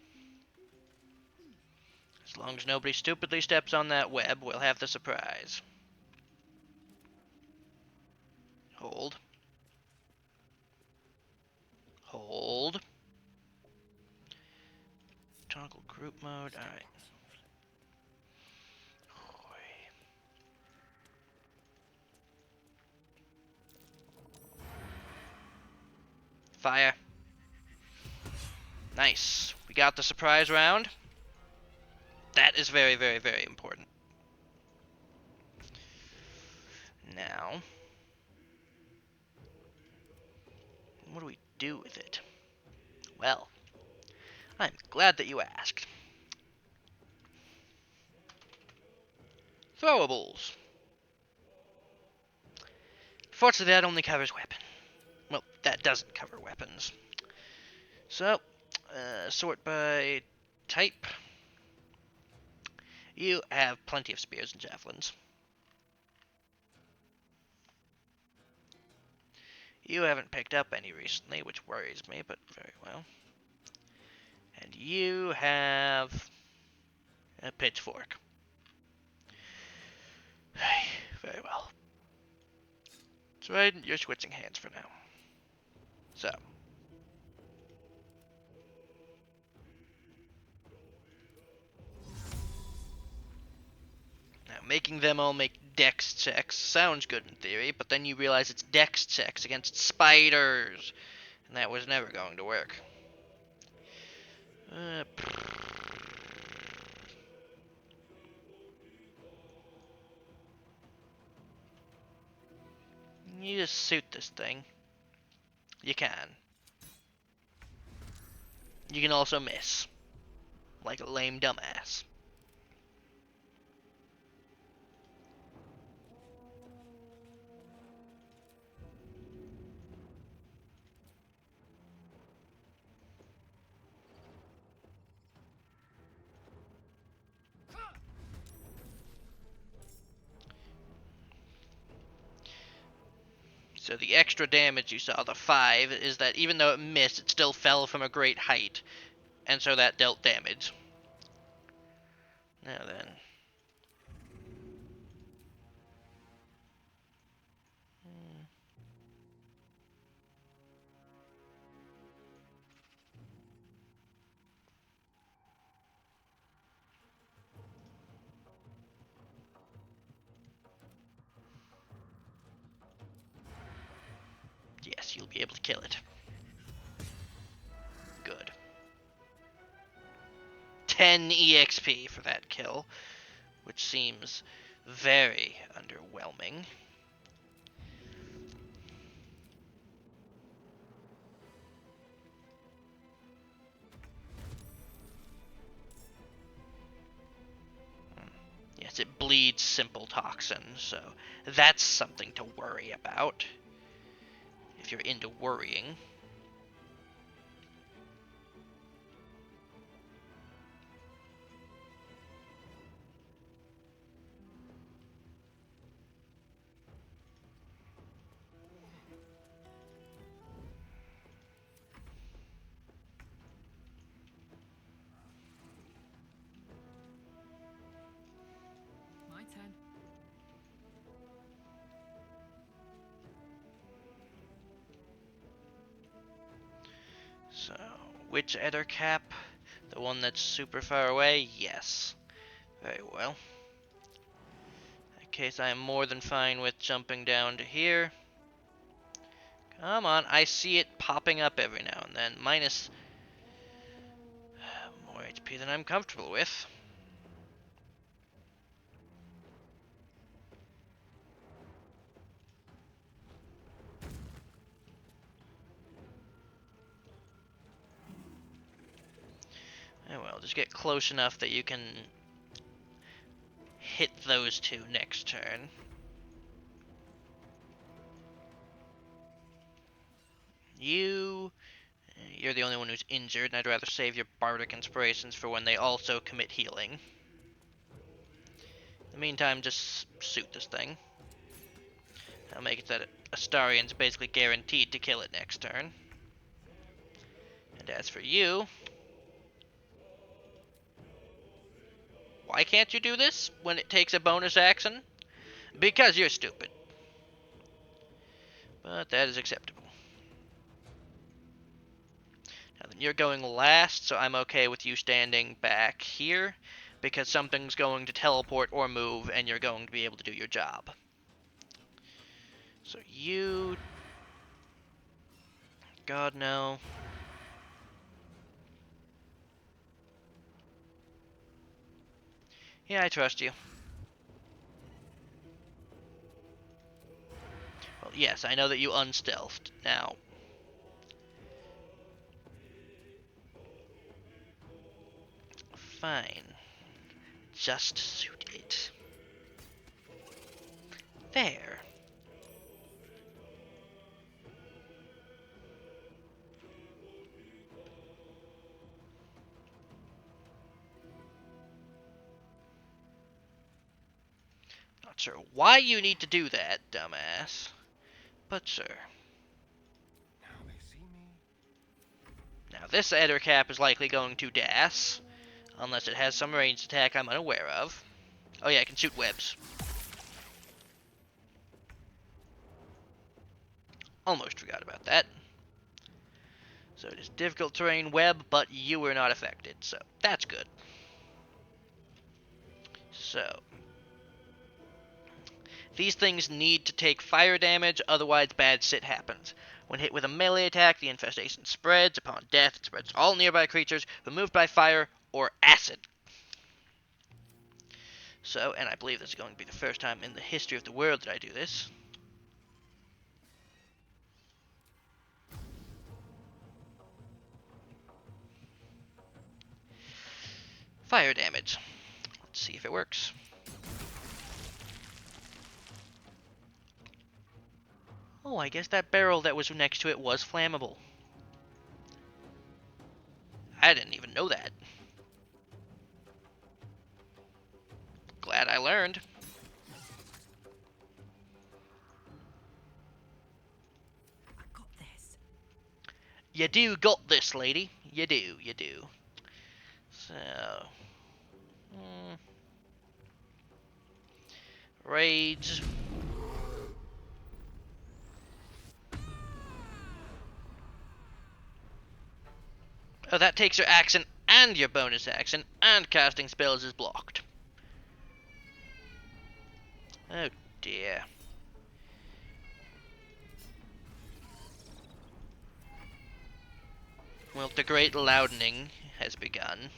As long as nobody stupidly steps on that web, we'll have the surprise. Hold. Hold. Toggle group mode. Alright. Fire. Nice. We got the surprise round. That is very, very, very important. Now, what do we do with it? Well, I'm glad that you asked. Throwables. Fortunately, that only covers weapon. Well, that doesn't cover weapons. So, sort by type. You have plenty of spears and javelins. You haven't picked up any recently, which worries me, but very well. And you have a pitchfork. Very well. So you're switching hands for now. So. Now, making them all make dex checks sounds good in theory, but then you realize it's dex checks against spiders, and that was never going to work. You just suit this thing. You can. You can also miss. Like a lame dumbass. So the extra damage you saw, the 5, is that even though it missed, it still fell from a great height. And so that dealt damage. Now then. Yes, you'll be able to kill it. Good. 10 EXP for that kill, which seems very underwhelming. Yes, it bleeds simple toxin, so that's something to worry about. If you're into worrying. My turn. So, which ether cap? The one that's super far away? Yes. Very well. In that case, I am more than fine with jumping down to here. Come on, I see it popping up every now and then. Minus more HP than I'm comfortable with. Oh well, just get close enough that you can hit those two next turn. You're the only one who's injured, and I'd rather save your bardic inspirations for when they also commit healing. In the meantime, just suit this thing. I'll make it that Astarion's basically guaranteed to kill it next turn. And as for you, why can't you do this when it takes a bonus action? Because you're stupid. But that is acceptable. Now then, you're going last, so I'm okay with you standing back here, because something's going to teleport or move, and you're going to be able to do your job. So you... God, no. Yeah, I trust you. Well, yes, I know that you unstealthed. Now... Fine. Just suit it. There. Not sure why you need to do that, dumbass. But sir. Now they see me. Now this Ettercap is likely going to DAS, unless it has some ranged attack I'm unaware of. Oh yeah, I can shoot webs. Almost forgot about that. So it is difficult terrain web, but you were not affected, so that's good. So, these things need to take fire damage, otherwise bad shit happens. When hit with a melee attack, the infestation spreads. Upon death, it spreads to all nearby creatures removed by fire or acid. So, and I believe this is going to be the first time in the history of the world that I do this. Fire damage. Let's see if it works. Oh, I guess that barrel that was next to it was flammable. I didn't even know that. Glad I learned. I got this. You do got this, lady. You do, you do. So... Rage. Oh, that takes your action and your bonus action, and casting spells is blocked. Oh dear. Well, the great loudening has begun.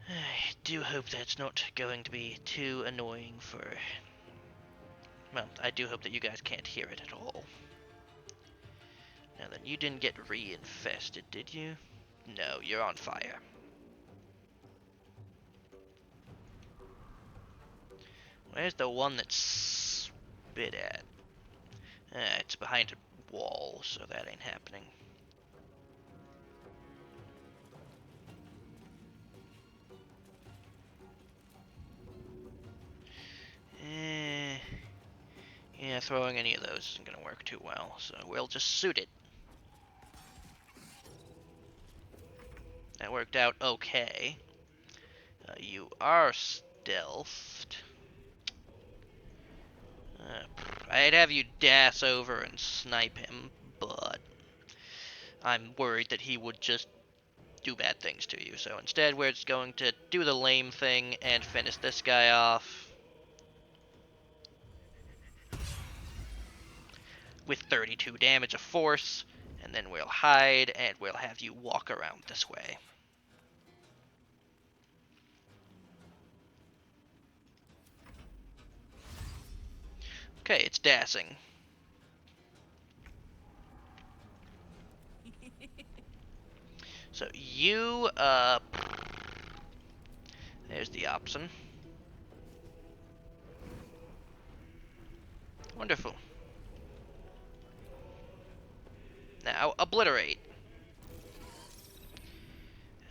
I do hope that's not going to be too annoying for... Well, I do hope that you guys can't hear it at all. Now then, you didn't get reinfested, did you? No, you're on fire. Where's the one that's spit at? It's behind a wall, so that ain't happening. Yeah, throwing any of those isn't gonna work too well, so we'll just suit it. That worked out okay. You are stealthed. I'd have you dash over and snipe him, but I'm worried that he would just do bad things to you. So instead, we're just going to do the lame thing and finish this guy off with 32 damage of force, and then we'll hide and we'll have you walk around this way. Okay, it's Dassing. So you, there's the option. Wonderful. Now, obliterate.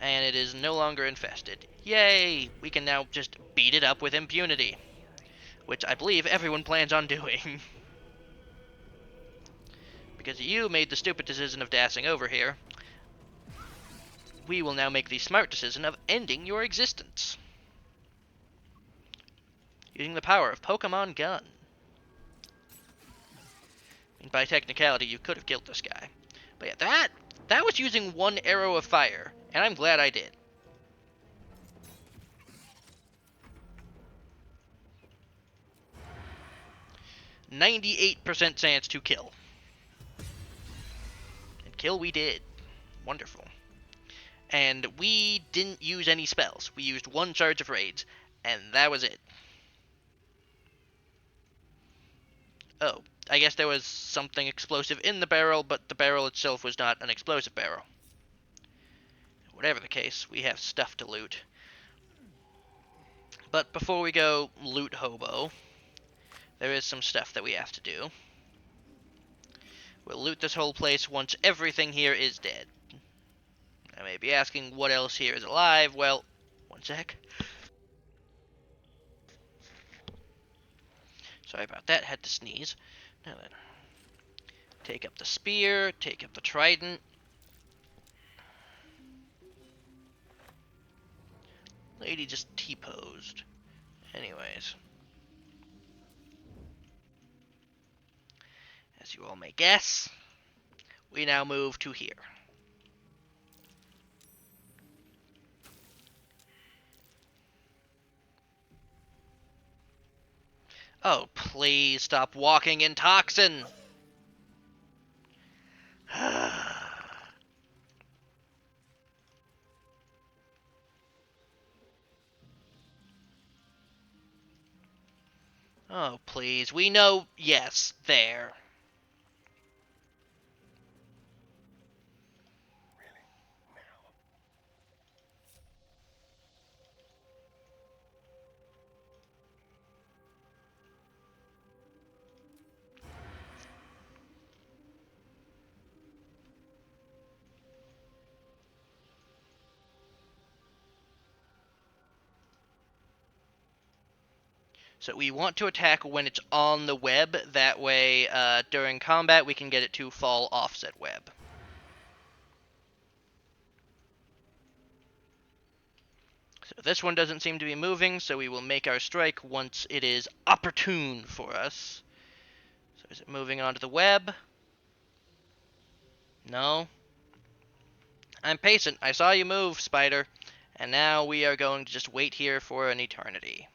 And it is no longer infested. Yay! We can now just beat it up with impunity. Which I believe everyone plans on doing. Because you made the stupid decision of dassing over here, we will now make the smart decision of ending your existence. Using the power of Pokemon Gun. I mean, by technicality, you could have killed this guy. But yeah, that was using one arrow of fire, and I'm glad I did. %98 chance to kill. And kill we did. Wonderful. And we didn't use any spells. We used one charge of rage, and that was it. Oh, I guess there was something explosive in the barrel, but the barrel itself was not an explosive barrel. Whatever the case, we have stuff to loot. But before we go loot hobo, there is some stuff that we have to do. We'll loot this whole place once everything here is dead. I may be asking what else here is alive. Well, one sec. Sorry about that, had to sneeze. Now then, take up the spear, take up the trident. Lady just T-posed. Anyways. As you all may guess, we now move to here. Oh, please stop walking in toxin! Oh, please. We know. Yes, there. So we want to attack when it's on the web. That way, during combat, we can get it to fall offset web. So this one doesn't seem to be moving, so we will make our strike once it is opportune for us. So is it moving onto the web? No. I'm patient. I saw you move, spider. And now we are going to just wait here for an eternity.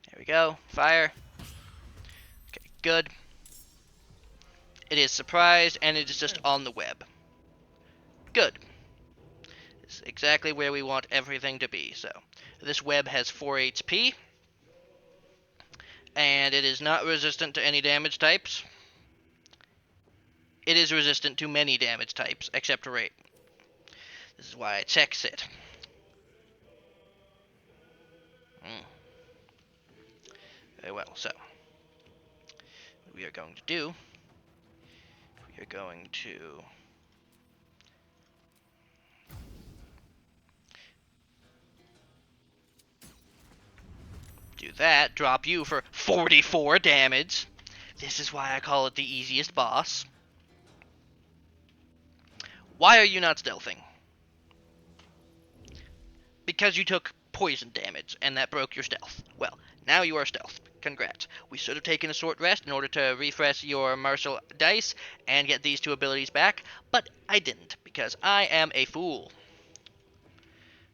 There we go. Fire. Okay, good. It is surprised, and it is just on the web. Good. It's exactly where we want everything to be. So, this web has 4 HP. And it is not resistant to any damage types. It is resistant to many damage types, except rate. This is why I checks it. Very well, so what we are going to do, we are going to do that, drop you for 44 damage. This is why I call it the easiest boss. Why are you not stealthing? Because you took poison damage, and that broke your stealth. Well, now you are stealth. Congrats. We should have taken a short rest in order to refresh your martial dice and get these two abilities back, but I didn't, because I am a fool.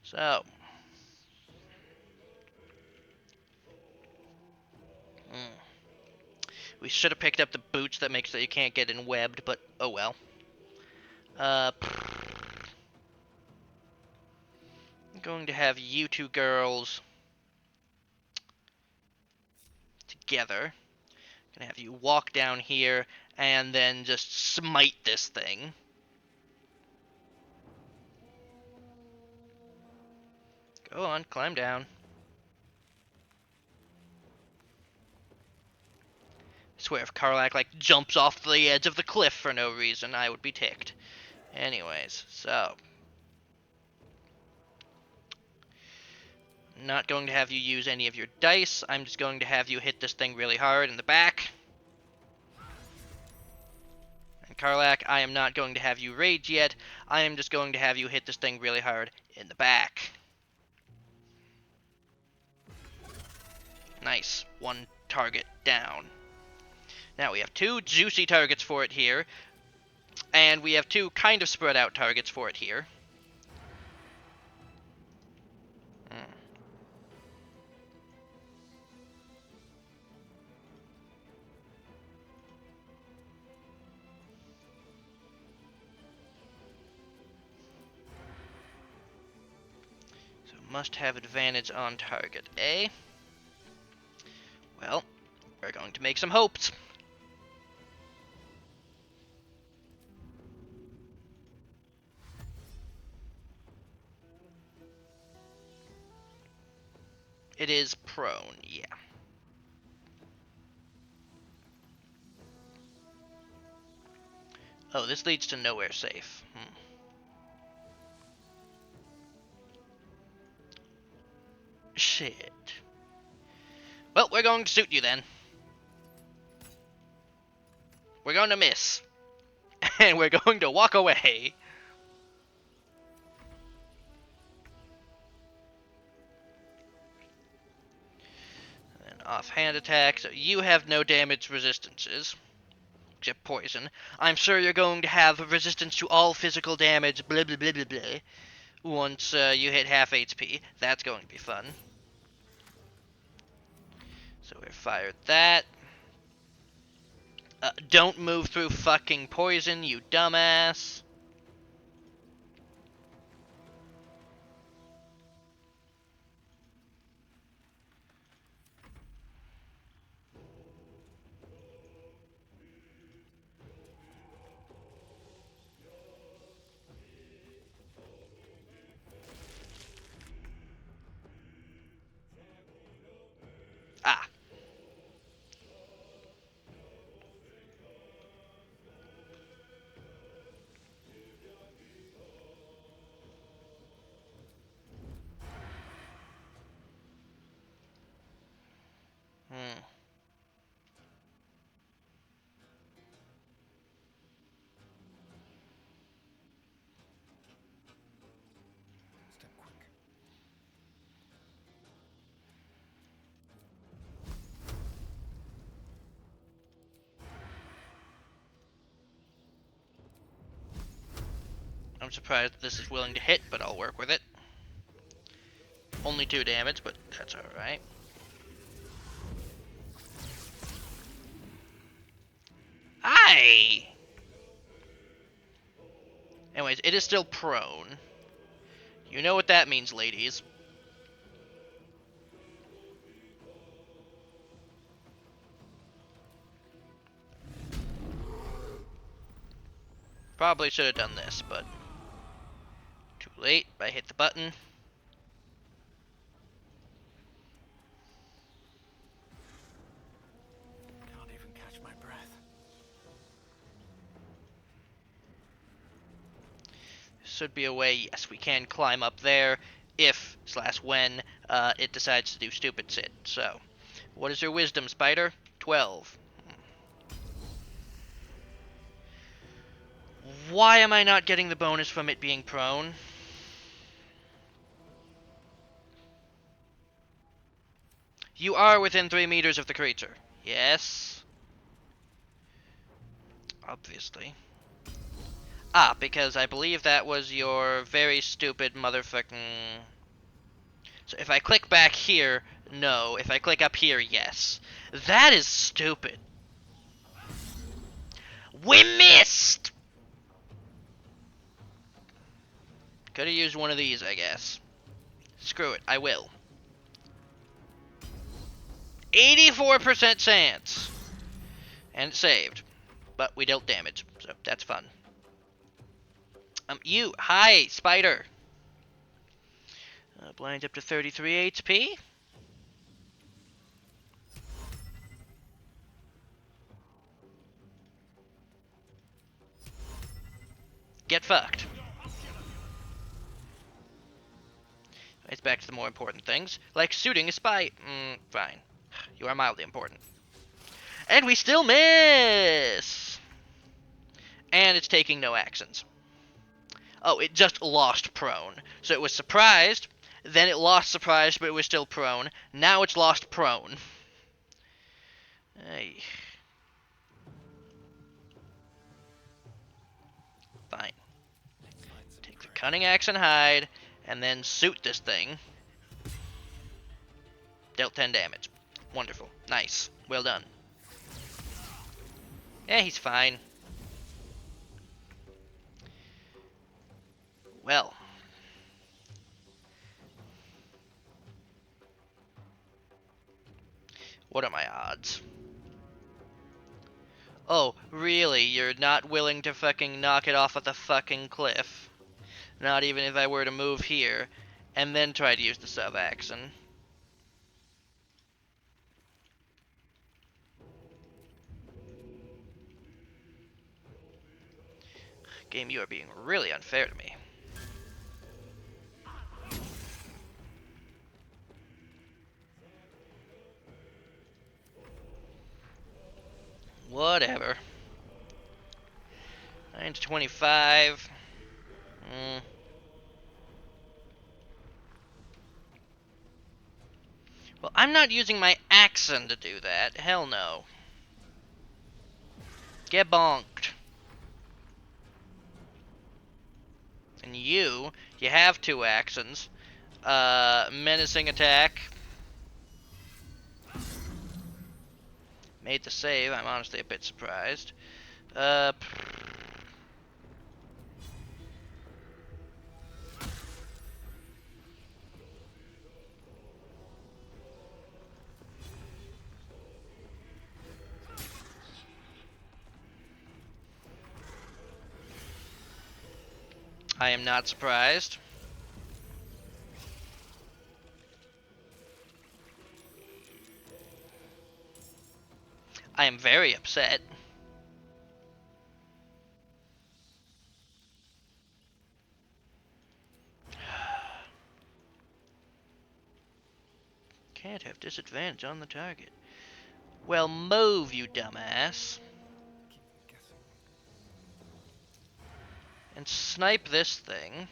So. We should have picked up the boots that makes so you can't get in webbed, but oh well. I'm going to have you two girls together. Gonna have you walk down here and then just smite this thing. Go on, climb down. I swear if Karlak like jumps off the edge of the cliff for no reason, I would be ticked. Anyways, so I'm not going to have you use any of your dice. I'm just going to have you hit this thing really hard in the back. And Karlak, I am not going to have you rage yet. I am just going to have you hit this thing really hard in the back. Nice. One target down. Now we have two juicy targets for it here. And we have two kind of spread out targets for it here. So must have advantage on target A. Well, we're going to make some hopes. It is prone, yeah. Oh, this leads to nowhere safe. Shit. Well, we're going to shoot you then. We're going to miss. And we're going to walk away. An offhand attack, so you have no damage resistances. Except poison. I'm sure you're going to have resistance to all physical damage, blah blah blah blah blah. Once you hit half HP. That's going to be fun. So we fired that. Don't move through fucking poison, you dumbass. Ah. Step quick. I'm surprised this is willing to hit, but I'll work with it. Only 2 damage, but that's alright. Aye! Anyways, it is still prone. You know what that means, ladies. Probably should have done this, but too late. I hit the button. Can't even catch my breath. Should be a way, yes, we can climb up there if / when it decides to do stupid shit. So, what is your wisdom, spider? 12. Why am I not getting the bonus from it being prone? You are within 3 meters of the creature. Yes. Obviously. Ah, because I believe that was your very stupid motherfucking... So if I click back here, no. If I click up here, yes. That is stupid. We missed! Could have used one of these, I guess. Screw it, I will. 84% chance. And it saved. But we dealt damage, so that's fun. Hi, spider. Blind up to 33 HP. Get fucked. It's back to the more important things, like shooting a spy. Fine. You are mildly important. And we still miss! And it's taking no actions. Oh, it just lost prone. So it was surprised, then it lost surprised, but it was still prone. Now it's lost prone. Hey. Fine. Take the cunning axe and hide, and then suit this thing. Dealt 10 damage. Wonderful. Nice. Well done. Yeah, he's fine. Well. What are my odds? Oh, really? You're not willing to fucking knock it off at the fucking cliff? Not even if I were to move here, and then try to use the sub-action. Game, you are being really unfair to me. Whatever. 9 to 25. Well, I'm not using my accent to do that. Hell no. Get bonked. And you have 2 actions. Menacing attack. Made the save. I'm honestly a bit surprised. I am not surprised. I am very upset. Can't have disadvantage on the target. Well, move, you dumbass. And snipe this thing.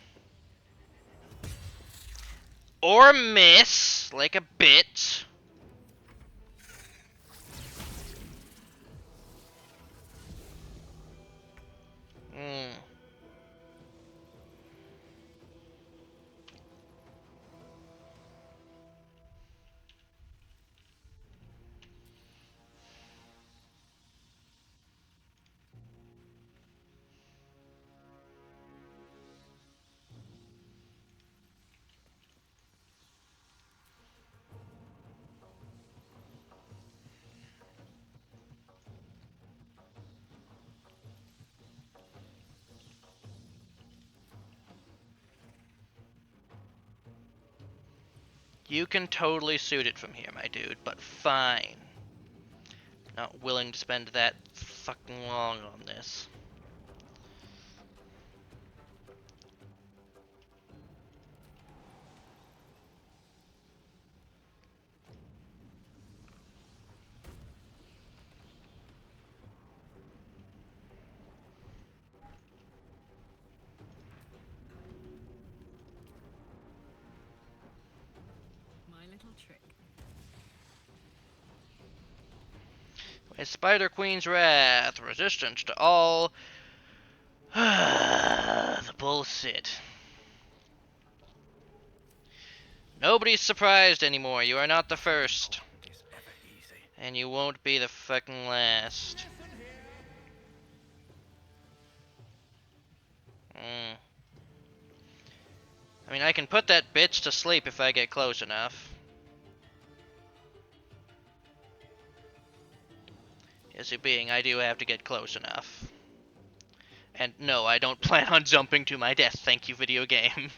Or miss, like a bitch. You can totally suit it from here, my dude, but fine. Not willing to spend that fucking long on this. My little trick. A Spider Queen's Wrath. Resistance to all the bullshit. Nobody's surprised anymore. You are not the first. Is ever easy. And you won't be the fucking last. Mm. I mean, I can put that bitch to sleep if I get close enough. Issue being, I do have to get close enough. And no, I don't plan on jumping to my death, thank you, video game.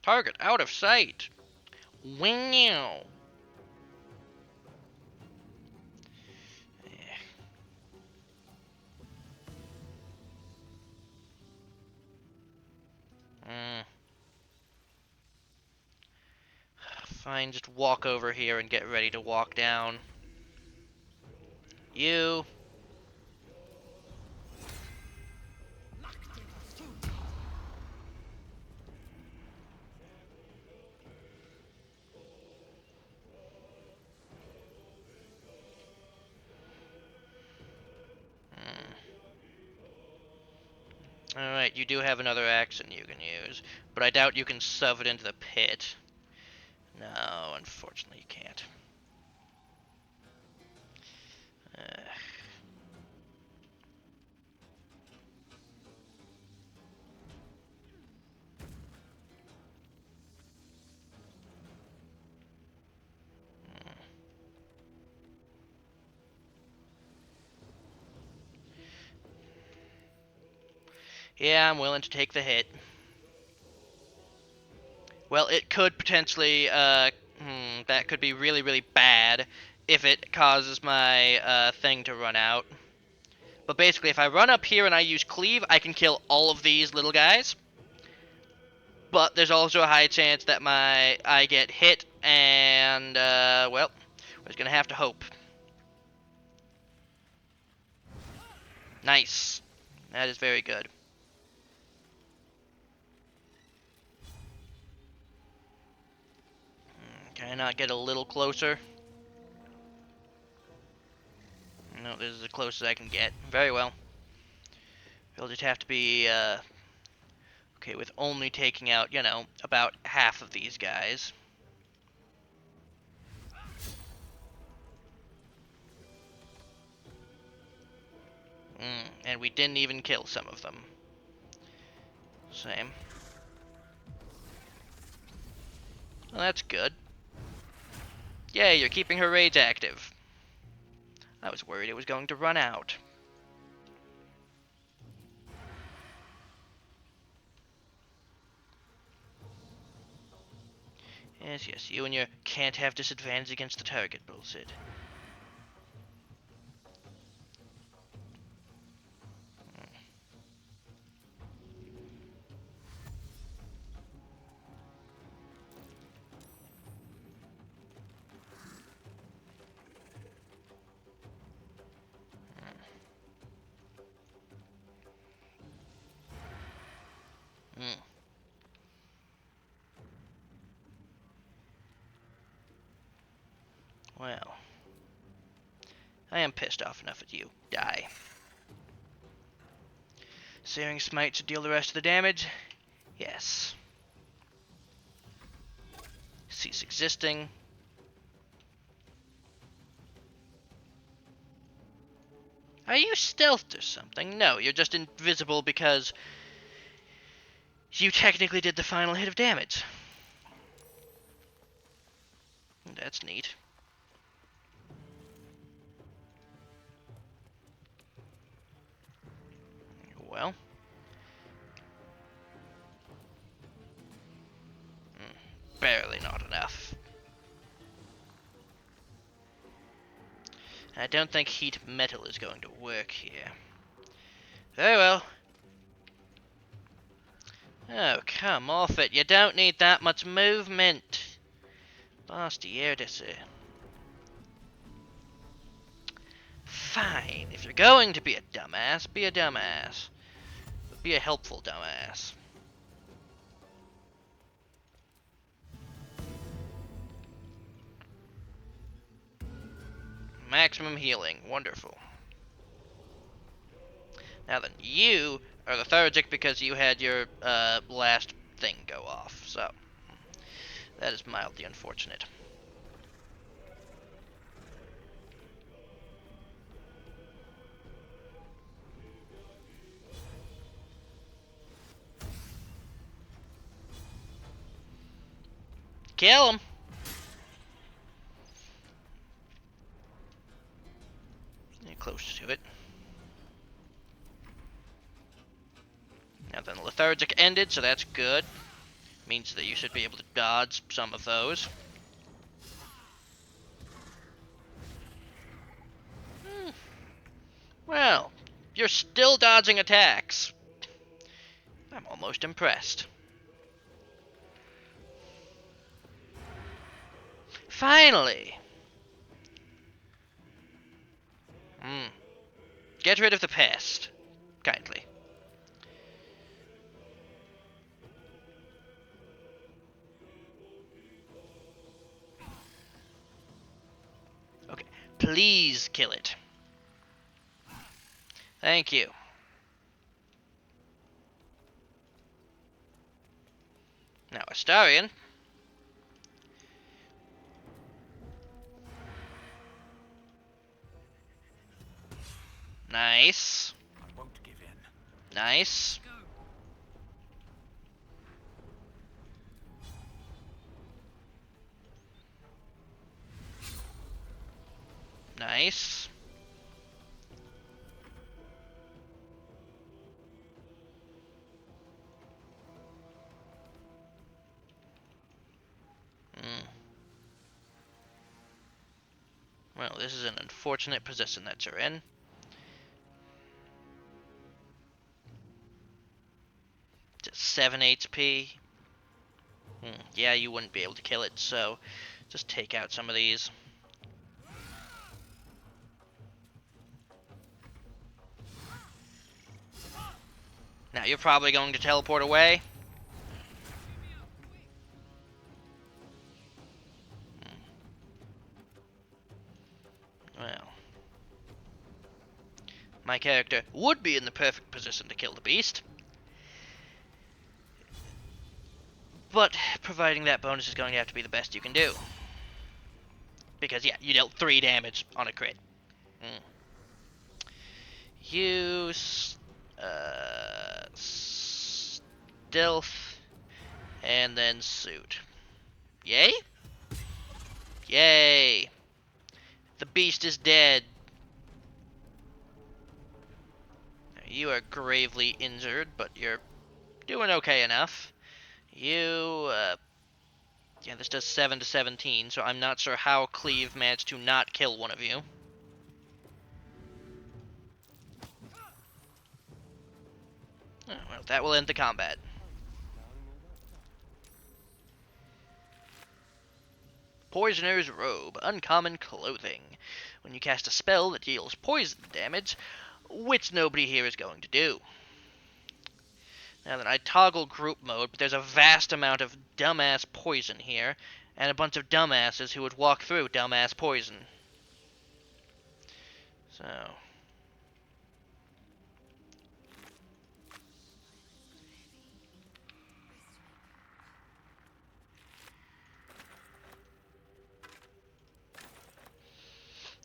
Target out of sight. Wow. Mm. Fine, just walk over here and get ready to walk down. You. Alright, you do have another accent you can use, but I doubt you can shove it into the pit. No, unfortunately you can't. Yeah, I'm willing to take the hit. Well, it could potentially, that could be really, really bad if it causes my thing to run out. But basically, if I run up here and I use cleave, I can kill all of these little guys. But there's also a high chance that I get hit, and well, we're just gonna have to hope. Nice. That is very good. Can I not get a little closer? No, this is as close as I can get. Very well. We'll just have to be okay with only taking out, you know, about half of these guys. And we didn't even kill some of them. Same. Well, that's good. Yay, you're keeping her rage active. I was worried it was going to run out. Yes, yes, you and your can't have disadvantage against the target bullshit. Mm. Well, I am pissed off enough at you. Die. Searing Smite should deal the rest of the damage? Yes. Cease existing. Are you stealthed or something? No, you're just invisible because you technically did the final hit of damage. That's neat. Well. Barely not enough. I don't think heat metal is going to work here. Very well. Oh, come off it. You don't need that much movement. Bastardise. Fine. If you're going to be a dumbass, be a dumbass. But be a helpful dumbass. Maximum healing. Wonderful. Now then, you are lethargic because you had your last thing go off. So, that is mildly unfortunate. Kill him! You're close to it. Now then, the lethargic ended, so that's good. Means that you should be able to dodge some of those. Well, you're still dodging attacks. I'm almost impressed. Finally! Get rid of the pest. Kindly. Okay, please kill it. Thank you. Now, Astarion. Nice. I won't give in. Nice. Nice. Well, this is an unfortunate position that you're in. Just 7 HP. Yeah, you wouldn't be able to kill it, so just take out some of these. Now, you're probably going to teleport away. Well, my character would be in the perfect position to kill the beast. But providing that bonus is going to have to be the best you can do. Because, yeah, you dealt 3 damage on a crit. Use stealth and then suit. Yay? Yay! The beast is dead. You are gravely injured, but you're doing okay enough. You, yeah, this does 7 to 17, so I'm not sure how Cleave managed to not kill one of you. Oh, well, that will end the combat. Poisoner's Robe, uncommon clothing. When you cast a spell that deals poison damage, which nobody here is going to do. Now then, I toggle group mode, but there's a vast amount of dumbass poison here, and a bunch of dumbasses who would walk through dumbass poison.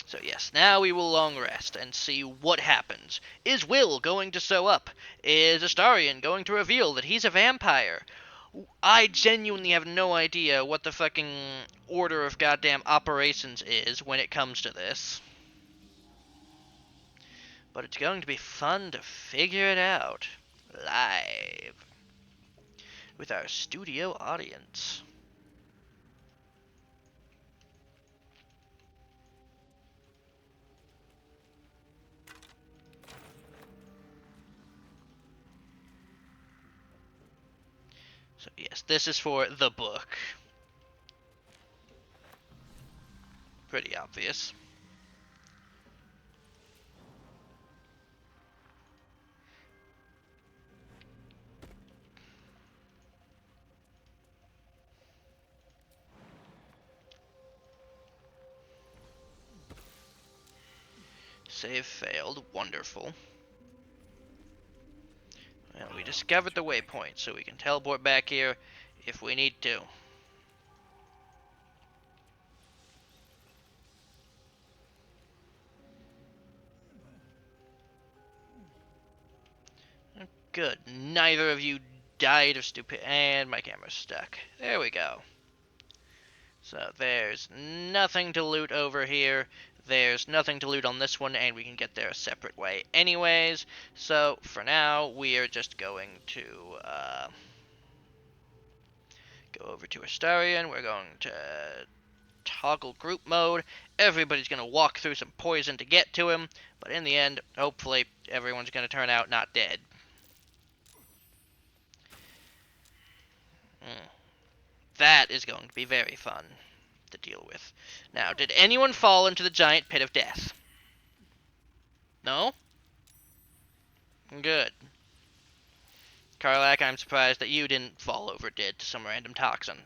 So yes, now we will long rest and see what happens. Is Will going to sew up? Is Astarion going to reveal that he's a vampire? I genuinely have no idea what the fucking order of goddamn operations is when it comes to this. But it's going to be fun to figure it out live with our studio audience. So yes, this is for the book. Pretty obvious. Save failed. Wonderful. Well, we discovered the waypoint, so we can teleport back here if we need to. Good. Neither of you died of stupid. And my camera's stuck. There we go. So there's nothing to loot over here. There's nothing to loot on this one, and we can get there a separate way anyways. So for now, we are just going to go over to Astarion. We're going to toggle group mode. Everybody's going to walk through some poison to get to him, but in the end, hopefully, everyone's going to turn out not dead. That is going to be very fun to deal with. Now, did anyone fall into the giant pit of death? No? Good. Karlak, I'm surprised that you didn't fall over dead to some random toxin.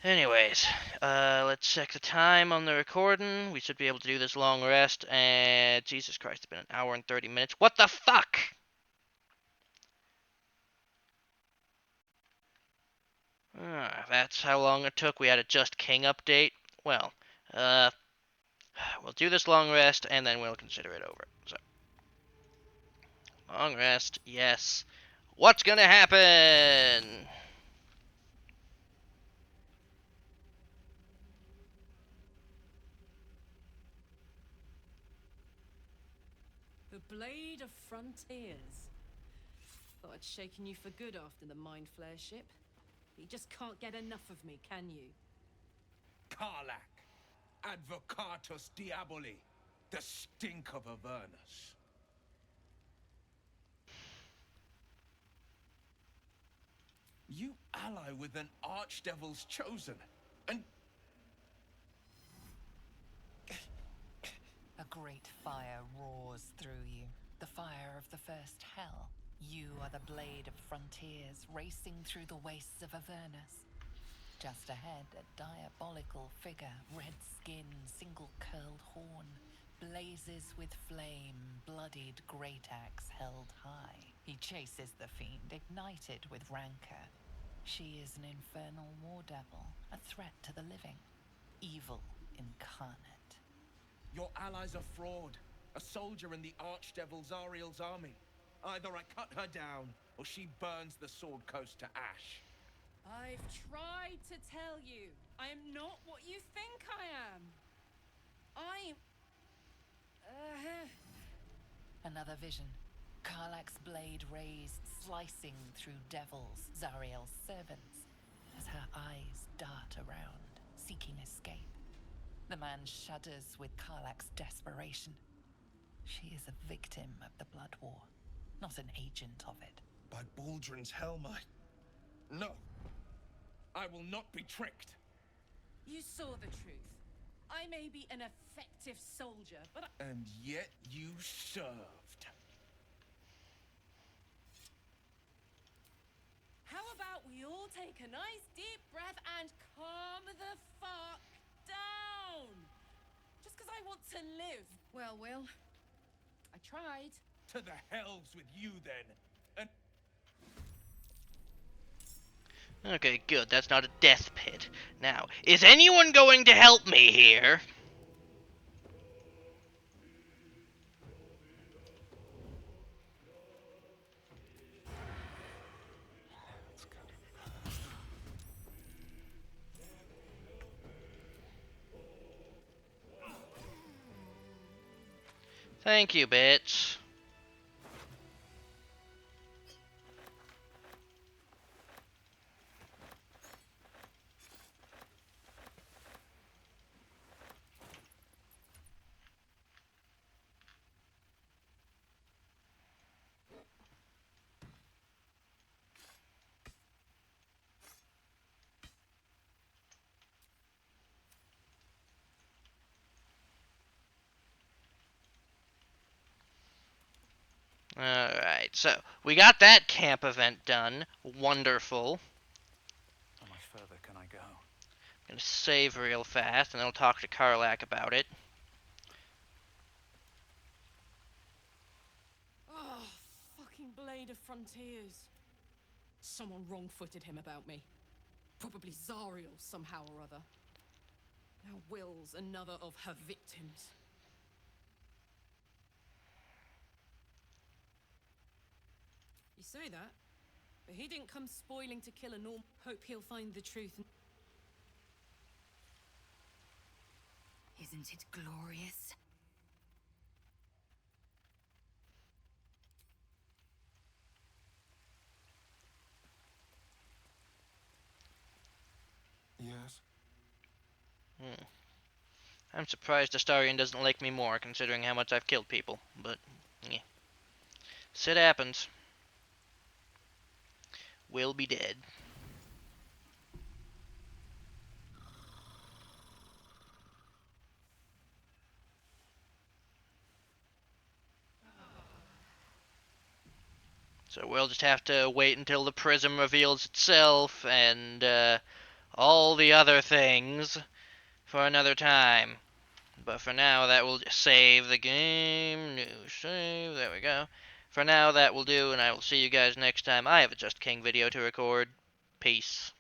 Anyways, let's check the time on the recording. We should be able to do this long rest, and Jesus Christ, it's been an hour and 30 minutes. What the fuck? That's how long it took. We had a Just King update. Well, we'll do this long rest, and then we'll consider it over. So, long rest, yes. What's gonna happen? The Blade of Frontiers. Thought I'd shaken you for good after the Mind Flare ship. You just can't get enough of me, can you? Karlak, Advocatus Diaboli, the stink of Avernus. You ally with an archdevil's chosen, and A great fire roars through you, the fire of the first hell. You are the Blade of Frontiers, racing through the wastes of Avernus. Just ahead, a diabolical figure, red skin, single-curled horn, blazes with flame, bloodied great axe held high. He chases the fiend, ignited with rancor. She is an infernal war devil, a threat to the living, evil incarnate. your allies are fraud, a soldier in the archdevil Zariel's army. Either I cut her down, or she burns the Sword Coast to ash. I've tried to tell you, I am not what you think I am. I'm... Another vision. Karlak's blade raised, slicing through devils, Zariel's servants, as her eyes dart around, seeking escape. The man shudders with Karlak's desperation. She is a victim of the Blood War, not an agent of it. By Baldrin's helm, No! I will not be tricked! You saw the truth. I may be an effective soldier, but And yet you served. how about we all take a nice deep breath and calm the fuck down? Just because I want to live. Well, Will, I tried. To the hells with you, then. And Okay, good. That's not a death pit. Now, is anyone going to help me here? Thank you, bitch. Alright, so we got that camp event done. Wonderful. how much further can I go? I'm gonna save real fast, and then I'll talk to Karlak about it. Blade of Frontiers. Someone wrong-footed him about me. Probably Zariel somehow or other. Now Will's another of her victims. You say that, but he didn't come spoiling to kill a norm. Hope he'll find the truth. Isn't it glorious? Yes. I'm surprised Astarion doesn't like me more, considering how much I've killed people. But, yeah. Shit happens. Will be dead. So we'll just have to wait until the prism reveals itself and all the other things for another time. But for now, that will just save the game. New save. There we go. For now, that will do, and I will see you guys next time. I have a Just King video to record. Peace.